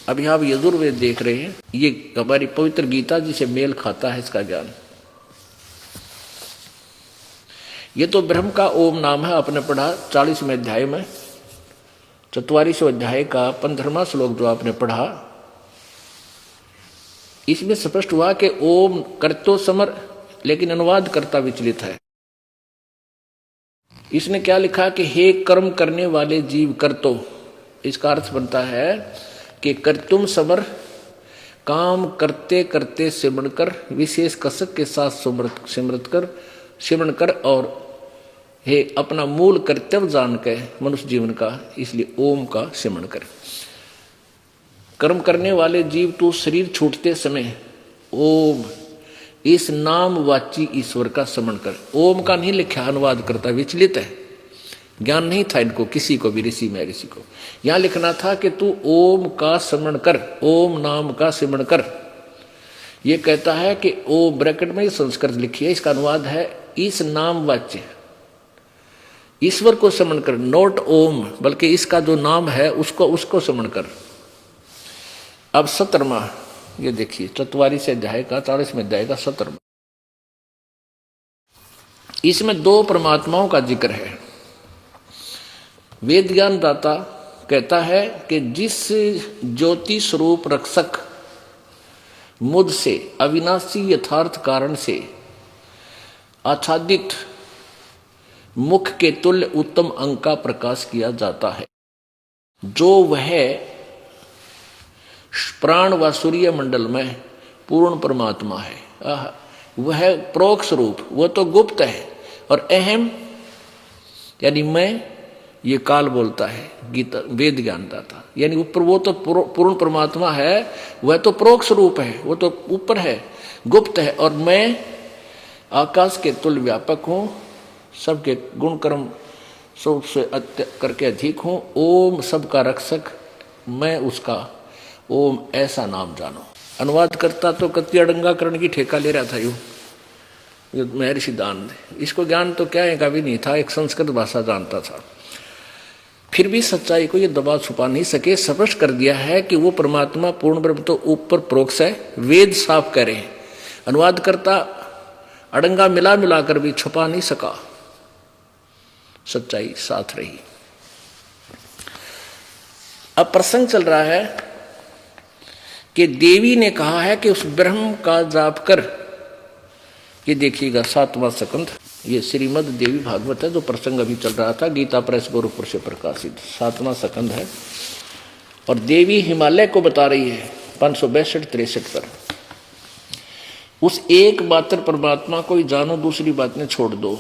अभी आप यजुर्वेद देख रहे हैं, ये हमारी पवित्र गीता जी से मेल खाता है इसका ज्ञान। ये तो ब्रह्म का ओम नाम है, आपने पढ़ा 40वें अध्याय में, 44वें अध्याय का 15वां श्लोक जो आपने पढ़ा, इसमें स्पष्ट हुआ कि ओम कर्तो समर, लेकिन अनुवाद करता विचलित है। इसने क्या लिखा कि हे कर्म करने वाले जीव कर्तो, इसका अर्थ बनता है कि कर्तुम समर, काम करते करते सिमरण कर, विशेष कसक के साथ सिमरण कर, और हे अपना मूल कर्तव्य जान के मनुष्य जीवन का, इसलिए ओम का सिमरण कर। कर्म करने वाले जीव तू शरीर छूटते समय ओम, इस नाम वाची ईश्वर का स्मरण कर। ओम का नहीं लिखा, अनुवाद करता विचलित है, ज्ञान नहीं था इनको, किसी को भी, ऋषि में ऋषि को। यहां लिखना था कि तू ओम का स्मरण कर, ओम नाम का स्मरण कर। ये कहता है कि ओ ब्रैकेट में संस्कृत लिखी है, इसका अनुवाद है इस नाम वाच्य ईश्वर को स्मरण कर, नोट ओम, बल्कि इसका जो नाम है उसको स्मरण कर। अब 17वां, ये देखिए 44वें अध्याय का 40वें अध्याय का 17वां, इसमें दो परमात्माओं का जिक्र है। वेद ज्ञान दाता कहता है कि जिस ज्योति स्वरूप रक्षक मुझ से अविनाशी यथार्थ कारण से आच्छादित मुख के तुल्य उत्तम अंग का प्रकाश किया जाता है, जो वह प्राण व सूर्य मंडल में पूर्ण परमात्मा है। वह प्रोक्ष रूप, वो तो गुप्त है, और अहम यानी मैं, ये काल बोलता है गीता वेद ज्ञानदाता, यानी ऊपर वो तो पूर्ण परमात्मा है, वह तो प्रोक्ष रूप है, वो तो ऊपर है, गुप्त है, और मैं आकाश के तुल्य व्यापक हूं, सबके गुण कर्म सबसे करके अधिक हूं। ओम सबका रक्षक, मैं उसका ओम ऐसा नाम जानो। अनुवाद करता तो कत्याडंगाकरण की ठेका ले रहा था यूं, महर्षि दान, इसको ज्ञान तो क्या है का भी नहीं था, एक संस्कृत भाषा जानता था। फिर भी सच्चाई को ये दबा छुपा नहीं सके, स्पष्ट कर दिया है कि वो परमात्मा पूर्ण ब्रह्म तो ऊपर प्रोक्ष है, वेद साफ करे। अनुवाद करता अड़ंगा मिला मिलाकर भी छुपा नहीं सका, सच्चाई साथ रही। अब प्रसंग चल रहा है कि देवी ने कहा है कि उस ब्रह्म का जाप कर। ये देखिएगा 7वां स्कंध, ये श्रीमद देवी भागवत है, जो प्रसंग अभी चल रहा था, गीता प्रेस गोरखपुर से प्रकाशित 7वां स्कंध है। और देवी हिमालय को बता रही है 562-63 पर, उस एक मात्र परमात्मा को ही जानो, दूसरी बातें छोड़ दो।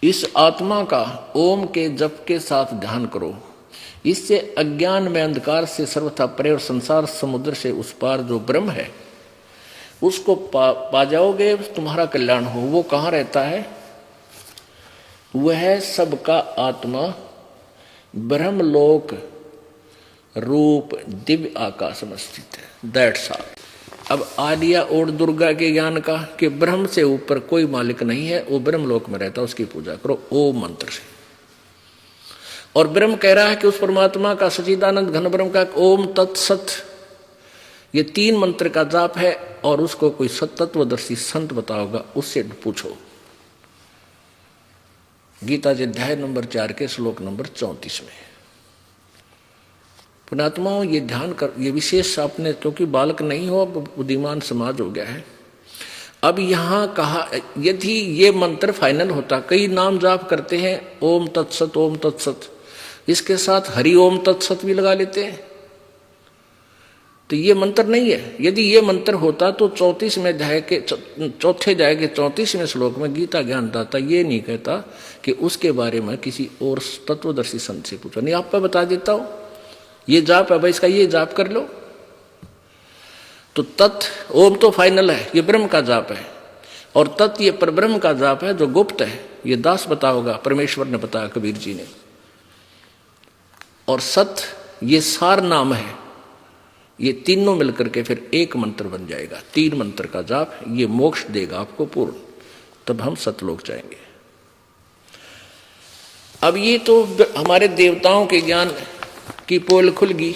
इस आत्मा का ओम के जप के साथ ध्यान करो, इससे अज्ञान में अंधकार से सर्वथा परे और संसार समुद्र से उस पार जो ब्रह्म है उसको पा जाओगे, तुम्हारा कल्याण हो। वो कहाँ रहता है? वह सबका आत्मा ब्रह्मलोक रूप दिव्य आकाश में स्थित है। That's all. अब आ लिया और दुर्गा के ज्ञान का कि ब्रह्म से ऊपर कोई मालिक नहीं है, वो ब्रह्मलोक में रहता, उसकी पूजा करो ओम मंत्र से। और ब्रह्म कह रहा है कि उस परमात्मा का सच्चिदानंद घन ब्रह्म का ओम तत्सत, ये 3 मंत्र का जाप है। और उसको कोई सत्तत्वदर्शी संत बताओगा, उससे पूछो। गीता जी अध्याय नंबर 4 के श्लोक नंबर 34 में। पुणात्माओं ये ध्यान कर, ये विशेष आपने, क्योंकि बालक नहीं हो, बुद्धिमान समाज हो गया है। अब यहां कहा, यदि ये मंत्र फाइनल होता, कई नाम जाप करते हैं ओम तत्सत ओम तत्सत, इसके साथ हरि ओम तत्सत भी लगा लेते हैं, तो ये मंत्र नहीं है। यदि ये मंत्र होता तो 34वें अध्याय के 4थे अध्याय के 34वें श्लोक में गीता ज्ञानदाता ये नहीं कहता कि उसके बारे में किसी और तत्वदर्शी संत से पूछो। नहीं, आप पे बता देता हूं, ये जाप है भाई, इसका ये जाप कर लो। तो तत् ओम तो फाइनल है, ये ब्रह्म का जाप है, और तत् ये परब्रह्म का जाप है जो गुप्त है। ये दास बताओगा, परमेश्वर ने बताया, कबीर जी ने। और सत ये सार नाम है। ये तीनों मिलकर के फिर एक मंत्र बन जाएगा। 3 मंत्र का जाप, ये मोक्ष देगा आपको पूर्ण, तब हम सतलोक जाएंगे। अब ये तो हमारे देवताओं के ज्ञान की पोल खुल गई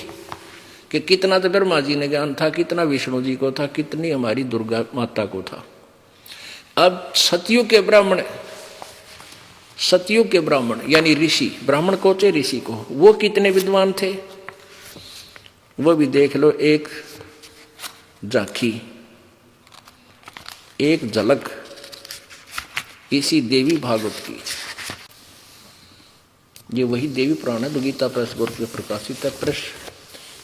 कि कितना तो ब्रह्मा जी ने ज्ञान था, कितना विष्णु जी को था, कितनी हमारी दुर्गा माता को था। अब सतयुग के ब्राह्मण यानी ऋषि, ब्राह्मण को चाहे ऋषि को, वो कितने विद्वान थे वो भी देख लो। एक झांकी, एक झलक इसी देवी भागवत की। ये वही देवी पुराण है, गीता प्रेस गोरख में प्रकाशित है।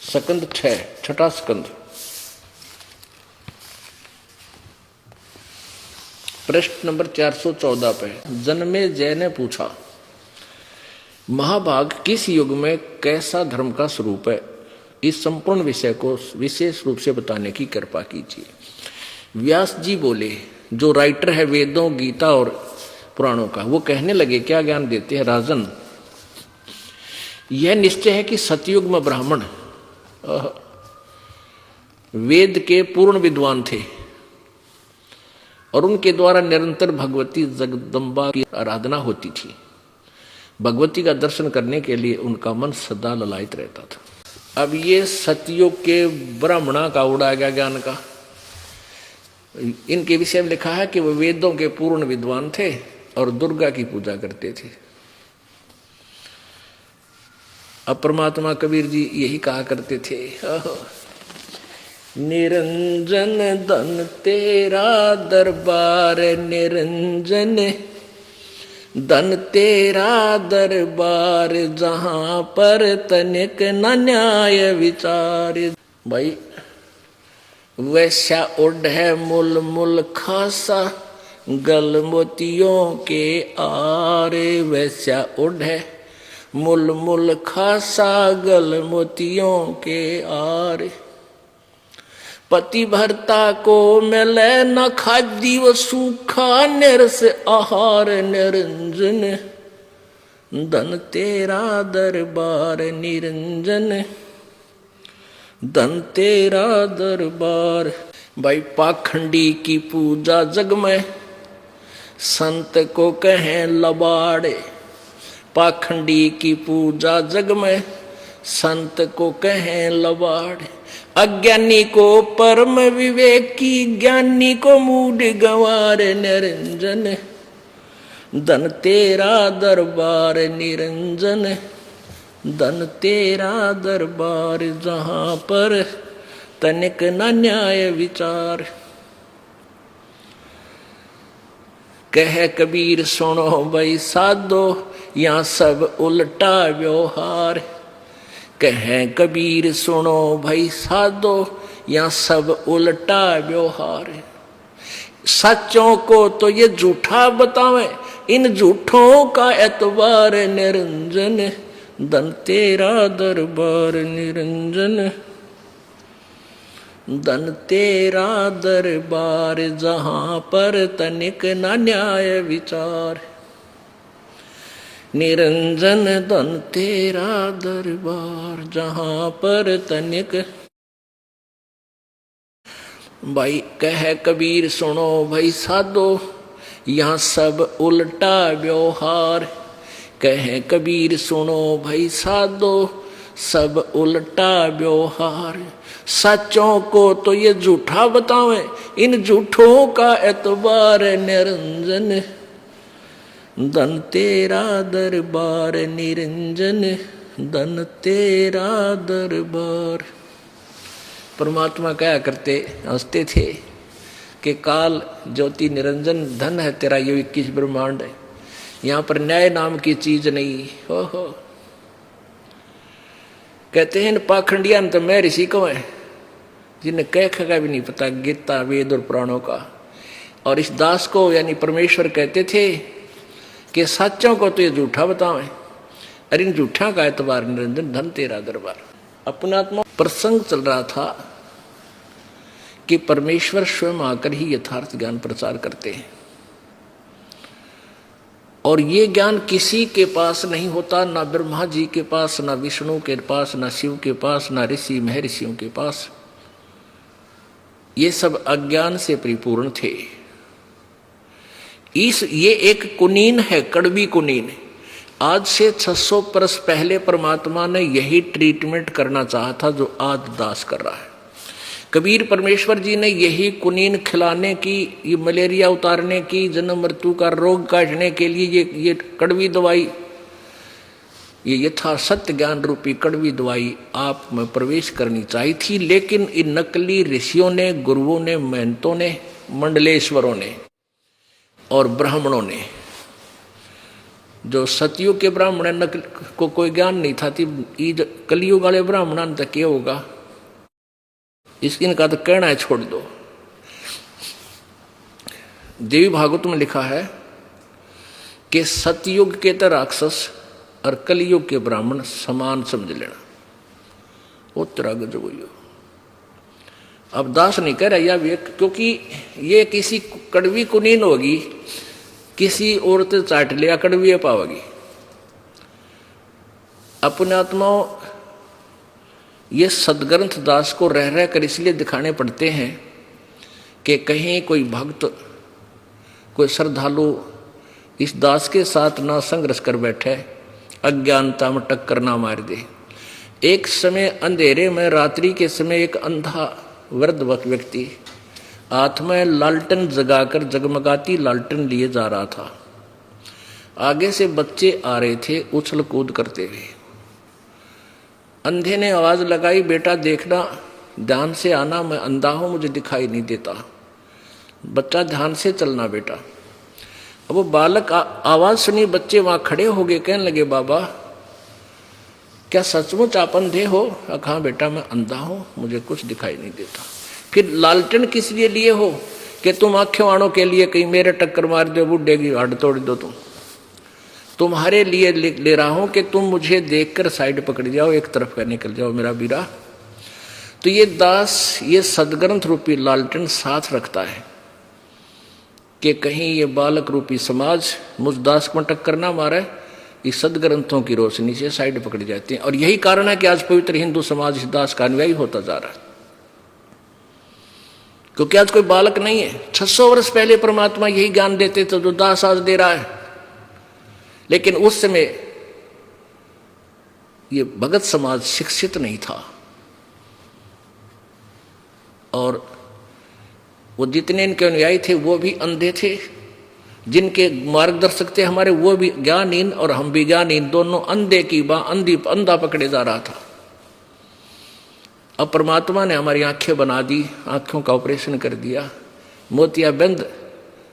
स्कंद 6, छठा स्कंद, पृष्ठ नंबर 414 पे। जन्मे जय ने पूछा, महाभाग किस युग में कैसा धर्म का स्वरूप है, इस संपूर्ण विषय को विशेष रूप से बताने की कृपा कीजिए। व्यास जी बोले, जो राइटर है वेदों, गीता और पुराणों का, वो कहने लगे, क्या ज्ञान देते हैं राजन। यह निश्चय है कि सतयुग में ब्राह्मण वेद के पूर्ण विद्वान थे और उनके द्वारा निरंतर भगवती जगदम्बा की आराधना होती थी। भगवती का दर्शन करने के लिए उनका मन सदा ललायित रहता था। अब ये सतयुग के ब्राह्मणा का उड़ा गया ज्ञान का। इनके विषय में लिखा है कि वो वेदों के पूर्ण विद्वान थे और दुर्गा की पूजा करते थे। अब परमात्मा कबीर जी यही कहा करते थे, निरंजन धन तेरा दरबार, निरंजन धन तेरा दरबार, जहां पर तनिक न न्याय विचार। भाई वैश्या उड है मुल मुल खासा, गल मोतियों के आरे। वैश्या उड है मुल मुल खासा, गल मोतियों के आरे। पति भरता को मिले न खादी वो सूखा, निरस आहार निरंजन धन तेरा दरबार, निरंजन धन तेरा दरबार। भाई पाखंडी की पूजा जग में, संत को कहें लबाड़े। पाखंडी की पूजा जग में, संत को कहें लबाड़े। अज्ञानी को परम विवेकी, ज्ञानी को मूड गंवार। निरंजन धन तेरा दरबार, निरंजन धन तेरा दरबार, जहां पर तनिक न न्याय विचार। कह कबीर सुनो भाई साधो, यहाँ सब उल्टा व्यवहार। कह कबीर सुनो भाई साधो, यहाँ सब उल्टा व्यवहार। सच्चों को तो ये झूठा बतावे, इन झूठों का एतबार। निरंजन धन तेरा दरबार, निरंजन धन तेरा दरबार, जहां पर तनिक न न्याय विचार। निरंजन धन तेरा दरबार, जहां पर तनिक। भाई कह कबीर सुनो भाई साधो, यहाँ सब उल्टा व्यवहार। कह कबीर सुनो भाई साधो, सब उल्टा व्यवहार। सच्चों को तो ये झूठा बतावे, इन झूठों का एतबार। निरंजन धन तेरा दरबार, निरंजन धन तेरा दरबार। परमात्मा क्या करते, हंसते थे कि काल ज्योति निरंजन धन है तेरा ये 21 ब्रह्मांड है, यहाँ पर न्याय नाम की चीज नहीं। हो कहते हैं इन पाखंडिया तो मैं ऋषि को है, जिन्हें कह का भी नहीं पता गीता वेद और पुराणों का। और इस दास को यानी परमेश्वर कहते थे कि सच्चों को तो ये झूठा बतावे, अरे इन झूठा का एतबार। निरंजन धन तेरा दरबार। अपना आत्मा प्रसंग चल रहा था कि परमेश्वर स्वयं आकर ही यथार्थ ज्ञान प्रचार करते हैं। और ये ज्ञान किसी के पास नहीं होता, ना ब्रह्मा जी के पास, ना विष्णु के पास, ना शिव के पास, ना ऋषि महर्षियों के पास। ये सब अज्ञान से परिपूर्ण थे। ये एक कुनीन है, कड़वी कुनीन। आज से 600 वर्ष पहले परमात्मा ने यही ट्रीटमेंट करना चाहा था जो आज दास कर रहा है। कबीर परमेश्वर जी ने यही कुनीन खिलाने की, ये मलेरिया उतारने की, जन्म मृत्यु का रोग काटने के लिए ये कड़वी दवाई, ये यथा सत्य ज्ञान रूपी कड़वी दवाई आप में प्रवेश करनी चाहिए थी। लेकिन इन नकली ऋषियों ने, गुरुओं ने, महंतों ने, मंडलेश्वरों ने और ब्राह्मणों ने, जो सतयुग के ब्राह्मण को कोई ज्ञान नहीं था, कलयुग वाले ब्राह्मण तक ये होगा, इनका तो कहना है छोड़ दो। देवी भागवत में लिखा है कि सतयुग के तो राक्षस और कलयुग के ब्राह्मण समान समझ लेना। वो तेरा गजब हुई। अब दास नहीं कह रहा यह, क्योंकि ये किसी कड़वी कुनीन होगी, किसी औरत चाट लिया कड़वी पावेगी। अपने आत्माओं, ये सदग्रंथ दास को रह रह कर इसलिए दिखाने पड़ते हैं कि कहीं कोई भक्त, कोई श्रद्धालु इस दास के साथ ना संघर्ष कर बैठे, अज्ञानता में टक्कर ना मार दे। एक समय अंधेरे में, रात्रि के समय, एक अंधा वृद्ध व्यक्ति हाथ में लालटेन जगाकर जगमगाती लालटेन लिए जा रहा था। आगे से बच्चे आ रहे थे उछल कूद करते हुए। अंधे ने आवाज लगाई, बेटा देखना, ध्यान से आना, मैं अंधा हूं, मुझे दिखाई नहीं देता। बच्चा ध्यान से चलना बेटा। अब वो बालक आवाज सुनी, बच्चे वहां खड़े हो गए, कहने लगे बाबा क्या सचमुच आप अंधे हो? कहा बेटा मैं अंधा हूं, मुझे कुछ दिखाई नहीं देता। फिर लालटेन किस लिए लिए हो? कि तुम आंखें वाणों के लिए, कहीं मेरे टक्कर मार दो, बुढ़े की हड्ड तोड़ दो। तुम्हारे लिए ले रहा हूं कि तुम मुझे देखकर साइड पकड़ जाओ, एक तरफ का निकल जाओ मेरा बीरा। तो ये दास, ये सदग्रंथ रूपी लालटेन साथ रखता है कि कहीं ये बालक रूपी समाज मुझ दास को टक्कर ना मारे, इस सदग्रंथों की रोशनी से साइड पकड़ जाते हैं। और यही कारण है कि आज पवित्र हिंदू समाज इस दास का अनुयायी होता जा रहा है, क्योंकि आज कोई बालक नहीं है। 600 वर्ष पहले परमात्मा यही ज्ञान देते थे जो दास आज दे रहा है। लेकिन उस समय ये भगत समाज शिक्षित नहीं था, और वो जितने इनके अनुयायी थे वो भी अंधे थे। जिनके मार्गदर्शक थे हमारे, वो भी ज्ञानहीन और हम भी ज्ञानहीन, दोनों अंधे की अंधा पकड़े जा रहा था। अब परमात्मा ने हमारी आंखें बना दी, आंखों का ऑपरेशन कर दिया, मोतियाबिंद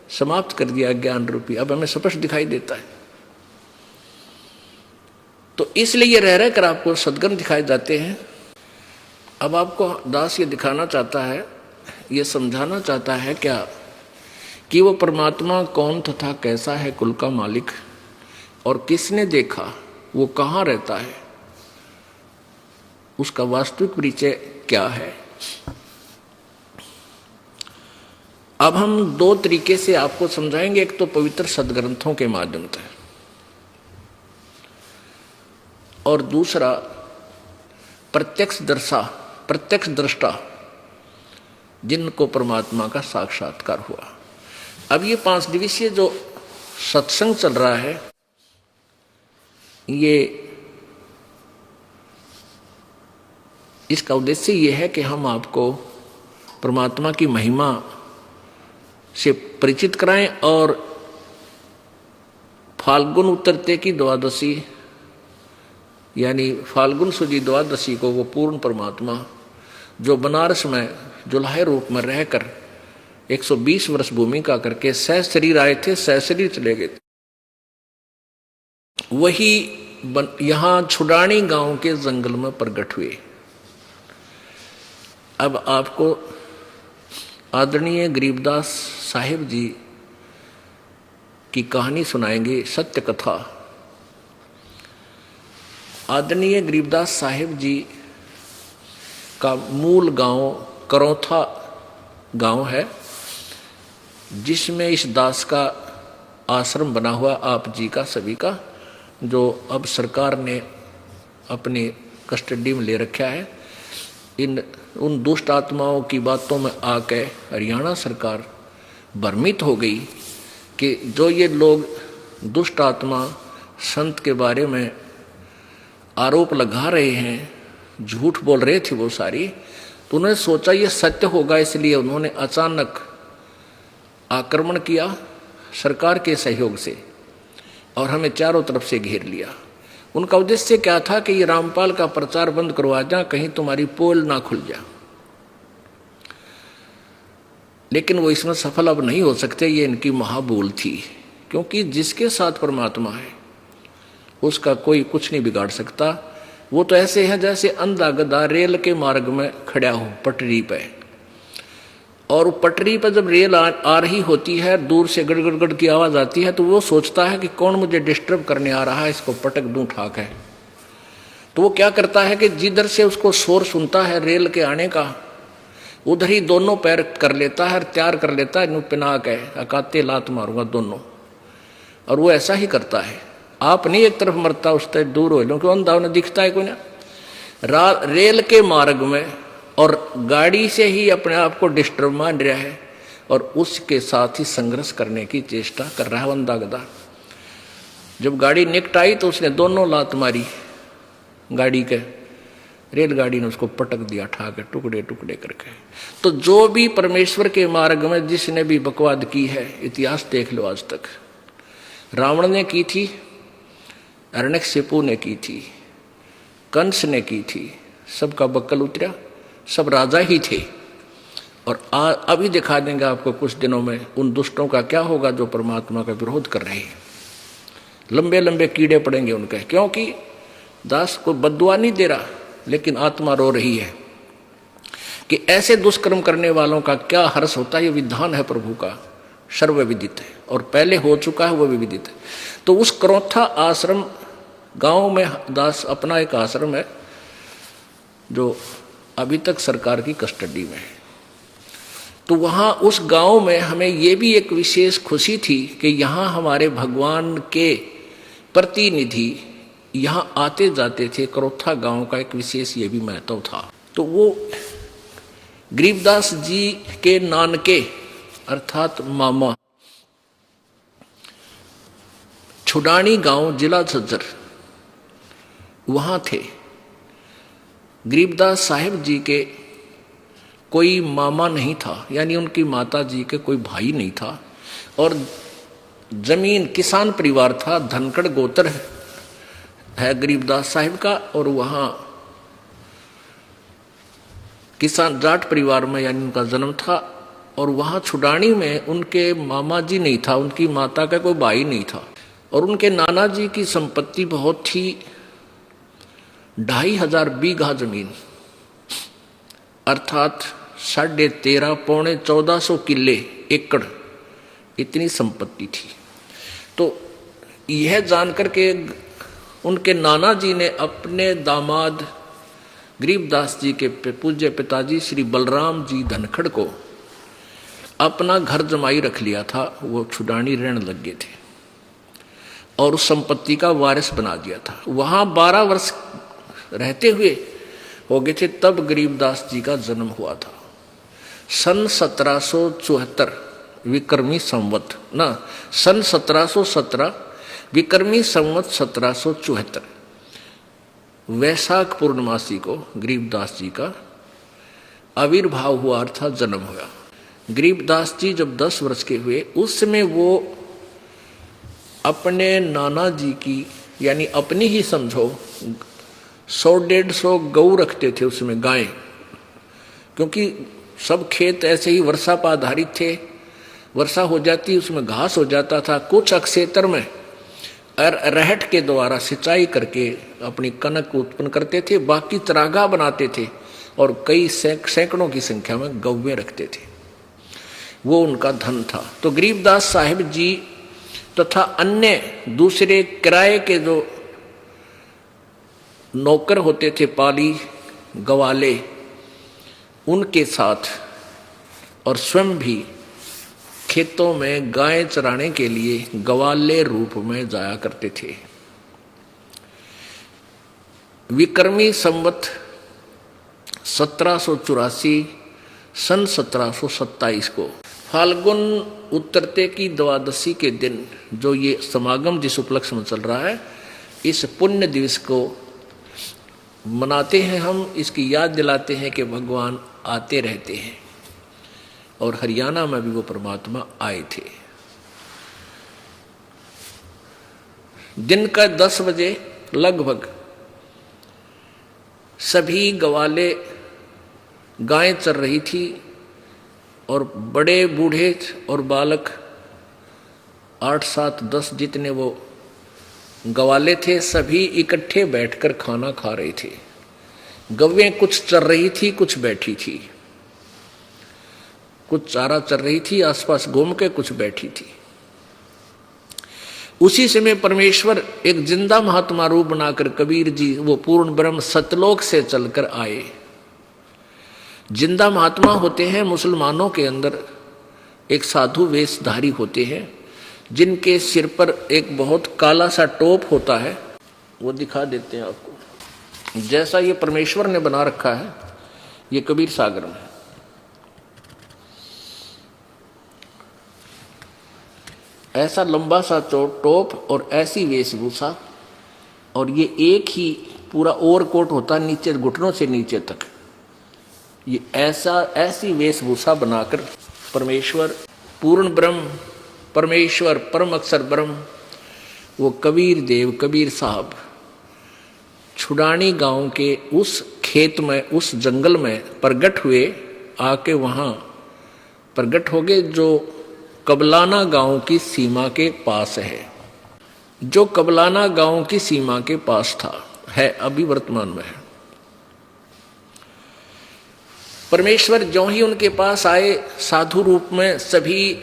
समाप्त कर दिया ज्ञान रूपी, अब हमें स्पष्ट दिखाई देता है। तो इसलिए ये रह रह कर आपको सदग्रंथ दिखाए जाते हैं। अब आपको दास ये दिखाना चाहता है, ये समझाना चाहता है क्या कि वो परमात्मा कौन तथा कैसा है, कुल का मालिक, और किसने देखा, वो कहाँ रहता है, उसका वास्तविक परिचय क्या है। अब हम दो तरीके से आपको समझाएंगे। एक तो पवित्र सदग्रंथों के माध्यम से, और दूसरा प्रत्यक्ष दृष्टा जिनको परमात्मा का साक्षात्कार हुआ। अब ये 5 दिवसीय जो सत्संग चल रहा है, ये इसका उद्देश्य ये है कि हम आपको परमात्मा की महिमा से परिचित कराएं, और फाल्गुन उतरते की द्वादशी यानी फाल्गुन शुजी द्वादशी को वो पूर्ण परमात्मा जो बनारस में जुलाहे रूप में रहकर 120 वर्ष भूमिका करके सह शरीर आए थे, सह शरीर चले गए, वही यहां छुडानी गांव के जंगल में प्रकट हुए। अब आपको आदरणीय गरीबदास साहिब जी की कहानी सुनाएंगे, सत्य कथा। आदरणीय गरीबदास साहिब जी का मूल गांव करौथा गांव है, जिसमें इस दास का आश्रम बना हुआ आप जी का सभी का, जो अब सरकार ने अपनी कस्टडी में ले रखा है। उन दुष्ट आत्माओं की बातों में आके हरियाणा सरकार भ्रमित हो गई कि जो ये लोग दुष्ट आत्मा संत के बारे में आरोप लगा रहे हैं, झूठ बोल रहे थे वो सारी, तो उन्होंने सोचा ये सत्य होगा, इसलिए उन्होंने अचानक आक्रमण किया सरकार के सहयोग से और हमें चारों तरफ से घेर लिया। उनका उद्देश्य क्या था कि ये रामपाल का प्रचार बंद करवा जा, कहीं तुम्हारी पोल ना खुल जा। लेकिन वो इसमें सफल अब नहीं हो सकते, ये इनकी महाभूल थी, क्योंकि जिसके साथ परमात्मा है उसका कोई कुछ नहीं बिगाड़ सकता। वो तो ऐसे है जैसे अंधा गधा रेल के मार्ग में खड़ा हो पटरी पे, और पटरी पर जब रेल आ रही होती है, दूर से गड़गड़ की आवाज आती है, तो वो सोचता है कि कौन मुझे डिस्टर्ब करने आ रहा है, इसको पटक दूं ठाक है। तो वो क्या करता है कि जिधर से उसको शोर सुनता है रेल के आने का, उधर ही दोनों पैर कर लेता है, तैयार कर लेता है, पिना के अकाते लात मारूंगा दोनों। और वो ऐसा ही करता है, आप नहीं एक तरफ मरता उस तरफ दूर हो लो, क्यों अंधा उन्हें दिखता है कोई ना। रेल के मार्ग में और गाड़ी से ही अपने आप को डिस्टर्ब मान रहा है और उसके साथ ही संघर्ष करने की चेष्टा कर रहा है अंधा गधा। जब गाड़ी निकट आई तो उसने दोनों लात मारी गाड़ी के, रेलगाड़ी ने उसको पटक दिया ठा के टुकड़े टुकड़े करके। तो जो भी परमेश्वर के मार्ग में जिसने भी बकवाद की है, इतिहास देख लो आज तक, रावण ने की थी, हिरण्यकशिपु ने की थी, कंस ने की थी, सबका बक्कल उतरा, सब राजा ही थे। और अभी दिखा देंगे आपको कुछ दिनों में उन दुष्टों का क्या होगा जो परमात्मा का विरोध कर रहे हैं। लंबे लंबे कीड़े पड़ेंगे उनके, क्योंकि दास को बद्दुआ नहीं दे रहा, लेकिन आत्मा रो रही है कि ऐसे दुष्कर्म करने वालों का क्या हर्ष होता है। ये विधान है प्रभु का, सर्वविदित है, और पहले हो चुका है वो भी विदित है। तो उस क्रोथा आश्रम गांव में दास अपना एक आश्रम है जो अभी तक सरकार की कस्टडी में है। तो वहाँ उस गांव में हमें ये भी एक विशेष खुशी थी कि यहाँ हमारे भगवान के प्रतिनिधि यहाँ आते जाते थे। क्रोथा गांव का एक विशेष ये भी महत्व था। तो वो गरीबदास जी के नानके अर्थात मामा छुडानी गांव जिला झज्जर वहाँ थे। गरीबदास साहिब जी के कोई मामा नहीं था, यानी उनकी माता जी के कोई भाई नहीं था, और जमीन किसान परिवार था, धनखड़ गोत्र है गरीबदास साहिब का। और वहाँ किसान जाट परिवार में यानी उनका जन्म था। और वहाँ छुडानी में उनके मामा जी नहीं था, उनकी माता का कोई भाई नहीं था। और उनके नाना जी की संपत्ति बहुत थी, 2500 बीघा जमीन, अर्थात 13.5 पौने 1400 किले एकड़, इतनी संपत्ति थी। तो यह जानकर के उनके नाना जी ने अपने दामाद गरीबदास जी के पूज्य पिताजी श्री बलराम जी धनखड़ को अपना घर जमाई रख लिया था। वो छुडानी रहने लग गए थे और उस संपत्ति का वारिस बना दिया था। वहाँ 12 वर्ष रहते हुए हो गए थे, तब गरीबदास जी का जन्म हुआ था। सन 1774 विक्रमी संवत ना, सन 1717 विक्रमी संवत 1774 वैशाख पूर्णमासी को गरीबदास जी का आविर्भाव हुआ, अर्थात जन्म हुआ। गरीबदास जी जब 10 वर्ष के हुए, उस समय वो अपने नाना जी की यानी अपनी ही समझो 100-150 गऊ रखते थे उसमें, गायें, क्योंकि सब खेत ऐसे ही वर्षा पर आधारित थे। वर्षा हो जाती उसमें घास हो जाता था। कुछ अक्षेत्र में रहट के द्वारा सिंचाई करके अपनी कनक उत्पन्न करते थे, बाकी चरागाह बनाते थे और कई सैकड़ों की संख्या में गौवें रखते थे। वो उनका धन था। तो गरीबदास साहिब जी तथा अन्य दूसरे किराए के जो नौकर होते थे, पाली गवाले, उनके साथ और स्वयं भी खेतों में गाय चराने के लिए ग्वाले रूप में जाया करते थे। विक्रमी संवत 1784 सन 1727 को फाल्गुन उतरते की द्वादशी के दिन जो ये समागम जिस उपलक्ष्य में चल रहा है, इस पुण्य दिवस को मनाते हैं हम, इसकी याद दिलाते हैं कि भगवान आते रहते हैं और हरियाणा में भी वो परमात्मा आए थे। दिन का 10 बजे लगभग सभी ग्वाले गायें चर रही थी और बड़े बूढ़े और बालक 8, 7, 10 जितने वो ग्वाले थे सभी इकट्ठे बैठकर खाना खा रहे थे। गवें कुछ चर रही थी, कुछ बैठी थी, कुछ चारा चर रही थी आसपास घूम के, कुछ बैठी थी। उसी समय परमेश्वर एक जिंदा महात्मा रूप बनाकर कबीर जी वो पूर्ण ब्रह्म सतलोक से चलकर आए। जिंदा महात्मा होते हैं मुसलमानों के अंदर, एक साधु वेशधारी होते हैं जिनके सिर पर एक बहुत काला सा टोप होता है, वो दिखा देते हैं आपको। जैसा ये परमेश्वर ने बना रखा है, ये कबीर सागर में ऐसा लंबा सा टोप और ऐसी वेशभूषा, और ये एक ही पूरा ओवरकोट होता है नीचे घुटनों से नीचे तक। ये ऐसी वेशभूषा बनाकर परमेश्वर पूर्ण ब्रह्म, परमेश्वर परम अक्षर ब्रह्म, वो कबीर देव कबीर साहब छुडानी गांव के उस खेत में, उस जंगल में प्रगट हुए। आके वहां प्रगट हो गए जो कबलाना गांव की सीमा के पास है, जो कबलाना गांव की सीमा के पास था, है अभी वर्तमान में है। परमेश्वर जो ही उनके पास आए साधु रूप में, सभी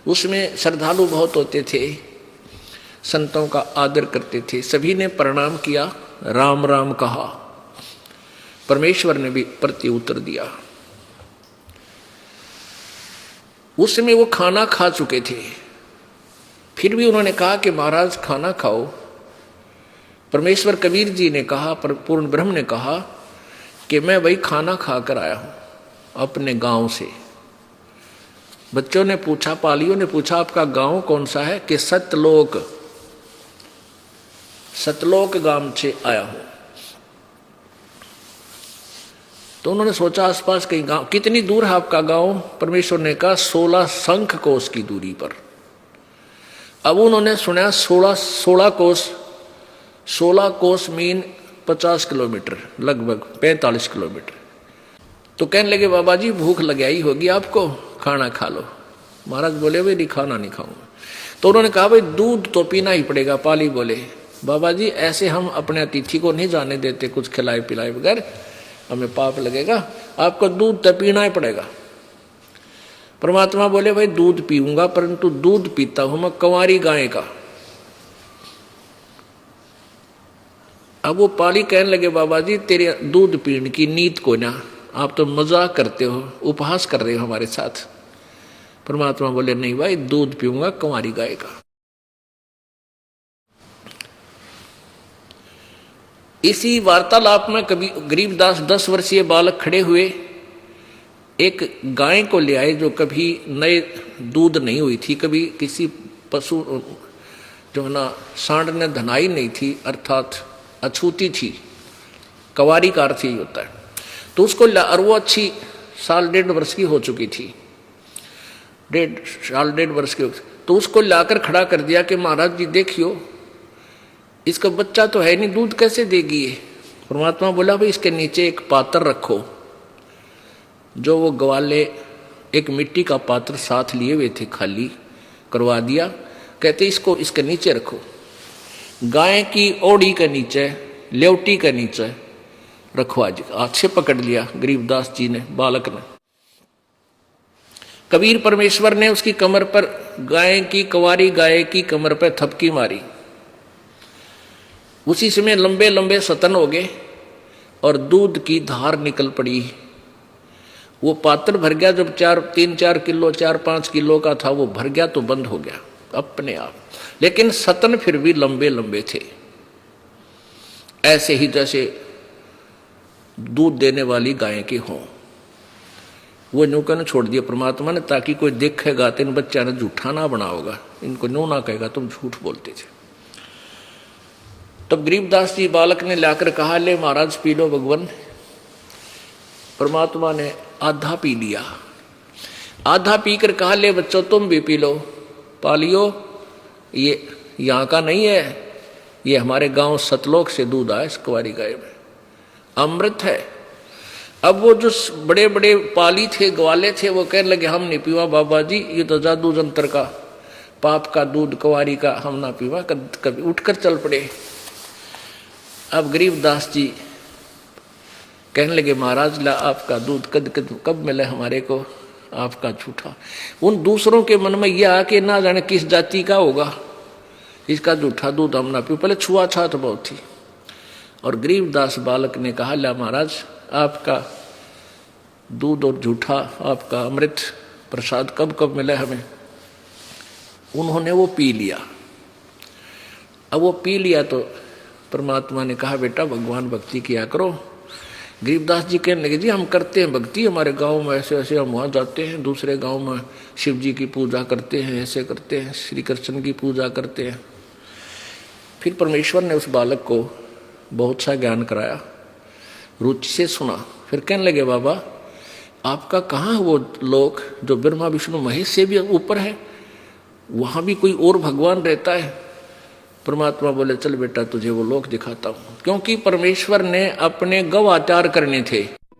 उसमें श्रद्धालु बहुत होते थे, संतों का आदर करते थे, सभी ने प्रणाम किया, राम राम कहा। परमेश्वर ने भी प्रत्युत्तर दिया। उस समय वो खाना खा चुके थे, फिर भी उन्होंने कहा कि महाराज खाना खाओ। परमेश्वर कबीर जी ने कहा, पूर्ण ब्रह्म ने कहा कि मैं वही खाना खाकर आया हूं अपने गांव से। बच्चों ने पूछा, पालियों ने पूछा, आपका गांव कौन सा है? कि सतलोक, सतलोक गांव से आया हूं। तो उन्होंने सोचा आसपास कहीं गांव, कितनी दूर है आपका गांव? परमेश्वर ने कहा 16 शंख कोस की दूरी पर। अब उन्होंने सुना 16 कोस, 16 कोस मीन 50 किलोमीटर, लगभग 45 किलोमीटर। तो कहने लगे बाबा जी भूख लग आई होगी आपको, खाना खा लो। महाराज बोले भाई नहीं, खाना नहीं खाऊंगा। तो उन्होंने कहा भाई दूध तो पीना ही पड़ेगा। पाली बोले बाबा जी ऐसे हम अपने अतिथि को नहीं जाने देते कुछ खिलाए पिलाए बगैर, हमें पाप लगेगा, आपको दूध तो पीना ही पड़ेगा। परमात्मा बोले भाई दूध पीऊंगा, परंतु दूध पीता हूं मैं कंवारी गाय का। अब वो पाली कहने लगे बाबा जी तेरे दूध पीने की नीत को ना, आप तो मजाक करते हो, उपहास कर रहे हो हमारे साथ। परमात्मा बोले नहीं भाई दूध पीऊंगा कंवारी गाय का। इसी वार्तालाप में कभी गरीबदास 10 वर्षीय बालक खड़े हुए, एक गाय को ले आए जो कभी नए दूध नहीं हुई थी, कभी किसी पशु जो ना सांड ने धनाई नहीं थी, अर्थात अछूती थी, कवारी का अर्थ ही होता है। तो उसको और वो अच्छी 1.5 वर्ष की हो चुकी थी, 1.5 वर्ष की। तो उसको लाकर खड़ा कर दिया कि महाराज जी देखियो इसका बच्चा तो है नहीं, दूध कैसे देगी ये? परमात्मा बोला भाई इसके नीचे एक पात्र रखो। जो वो ग्वाले एक मिट्टी का पात्र साथ लिए हुए थे, खाली करवा दिया। कहते इसको इसके नीचे रखो, गाय की ओड़ी के नीचे, लेवटी के नीचे रखवा जी। हाथ से पकड़ लिया गरीबदास जी ने, बालक ने। कबीर परमेश्वर ने उसकी कमर पर, गाय की कंवारी गाय की कमर पर थपकी मारी। उसी समय लंबे लंबे सतन हो गए और दूध की धार निकल पड़ी। वो पात्र भर गया, जब 3-4 किलो 4-5 किलो का था वो भर गया तो बंद हो गया अपने आप। लेकिन सतन फिर भी लंबे लंबे थे, ऐसे ही जैसे दूध देने वाली गाय के हों। वो न्यू कहने छोड़ दिया परमात्मा ने, ताकि कोई देखेगा तो इन बच्चा ने झूठा ना बनाओगा, इनको न्यू ना कहेगा तुम झूठ बोलते थे। तब गरीबदास जी बालक ने लाकर कहा, ले महाराज पी लो भगवान। परमात्मा ने आधा पी लिया, आधा पीकर कहा, ले बच्चों तुम भी पी लो, पा लियो, ये यहाँ का नहीं है, ये हमारे गांव सतलोक से दूध आया इस कुंवारी गाय में, अमृत है। अब वो जो बड़े बड़े पाली थे, ग्वाले थे, वो कहने लगे हम नहीं पीवा बाबा जी, ये तो जादू जंतर का पाप का दूध कुंवारी का, हम ना पीवा। कभी उठकर चल पड़े। अब गरीबदास जी कहने लगे, महाराज ला आपका दूध कब मिले हमारे को, आपका झूठा। उन दूसरों के मन में यह आके ना जाने किस जाति का होगा, इसका झूठा दूध हम ना पी, पहले छुआछात बहुत थी। और गरीबदास बालक ने कहा, ला महाराज आपका दूध और झूठा आपका अमृत प्रसाद कब मिला हमें। उन्होंने वो पी लिया। अब वो पी लिया तो परमात्मा ने कहा, बेटा भगवान भक्ति किया करो। गरीबदास जी कहने लगे, जी हम करते हैं भक्ति, हमारे गांव में ऐसे ऐसे हम वहाँ जाते हैं, दूसरे गांव में शिव जी की पूजा करते हैं, ऐसे करते हैं, श्री कृष्ण की पूजा करते हैं। फिर परमेश्वर ने उस बालक को बहुत सा ज्ञान कराया, रुचि से सुना। फिर कहने लगे, बाबा आपका कहाँ वो लोक जो ब्रह्मा विष्णु महेश से भी ऊपर है, वहाँ भी कोई और भगवान रहता है। परमात्मा बोले, चल बेटा तुझे वो लोक दिखाता हूँ, क्योंकि परमेश्वर ने अपने गौ आचार करने थे।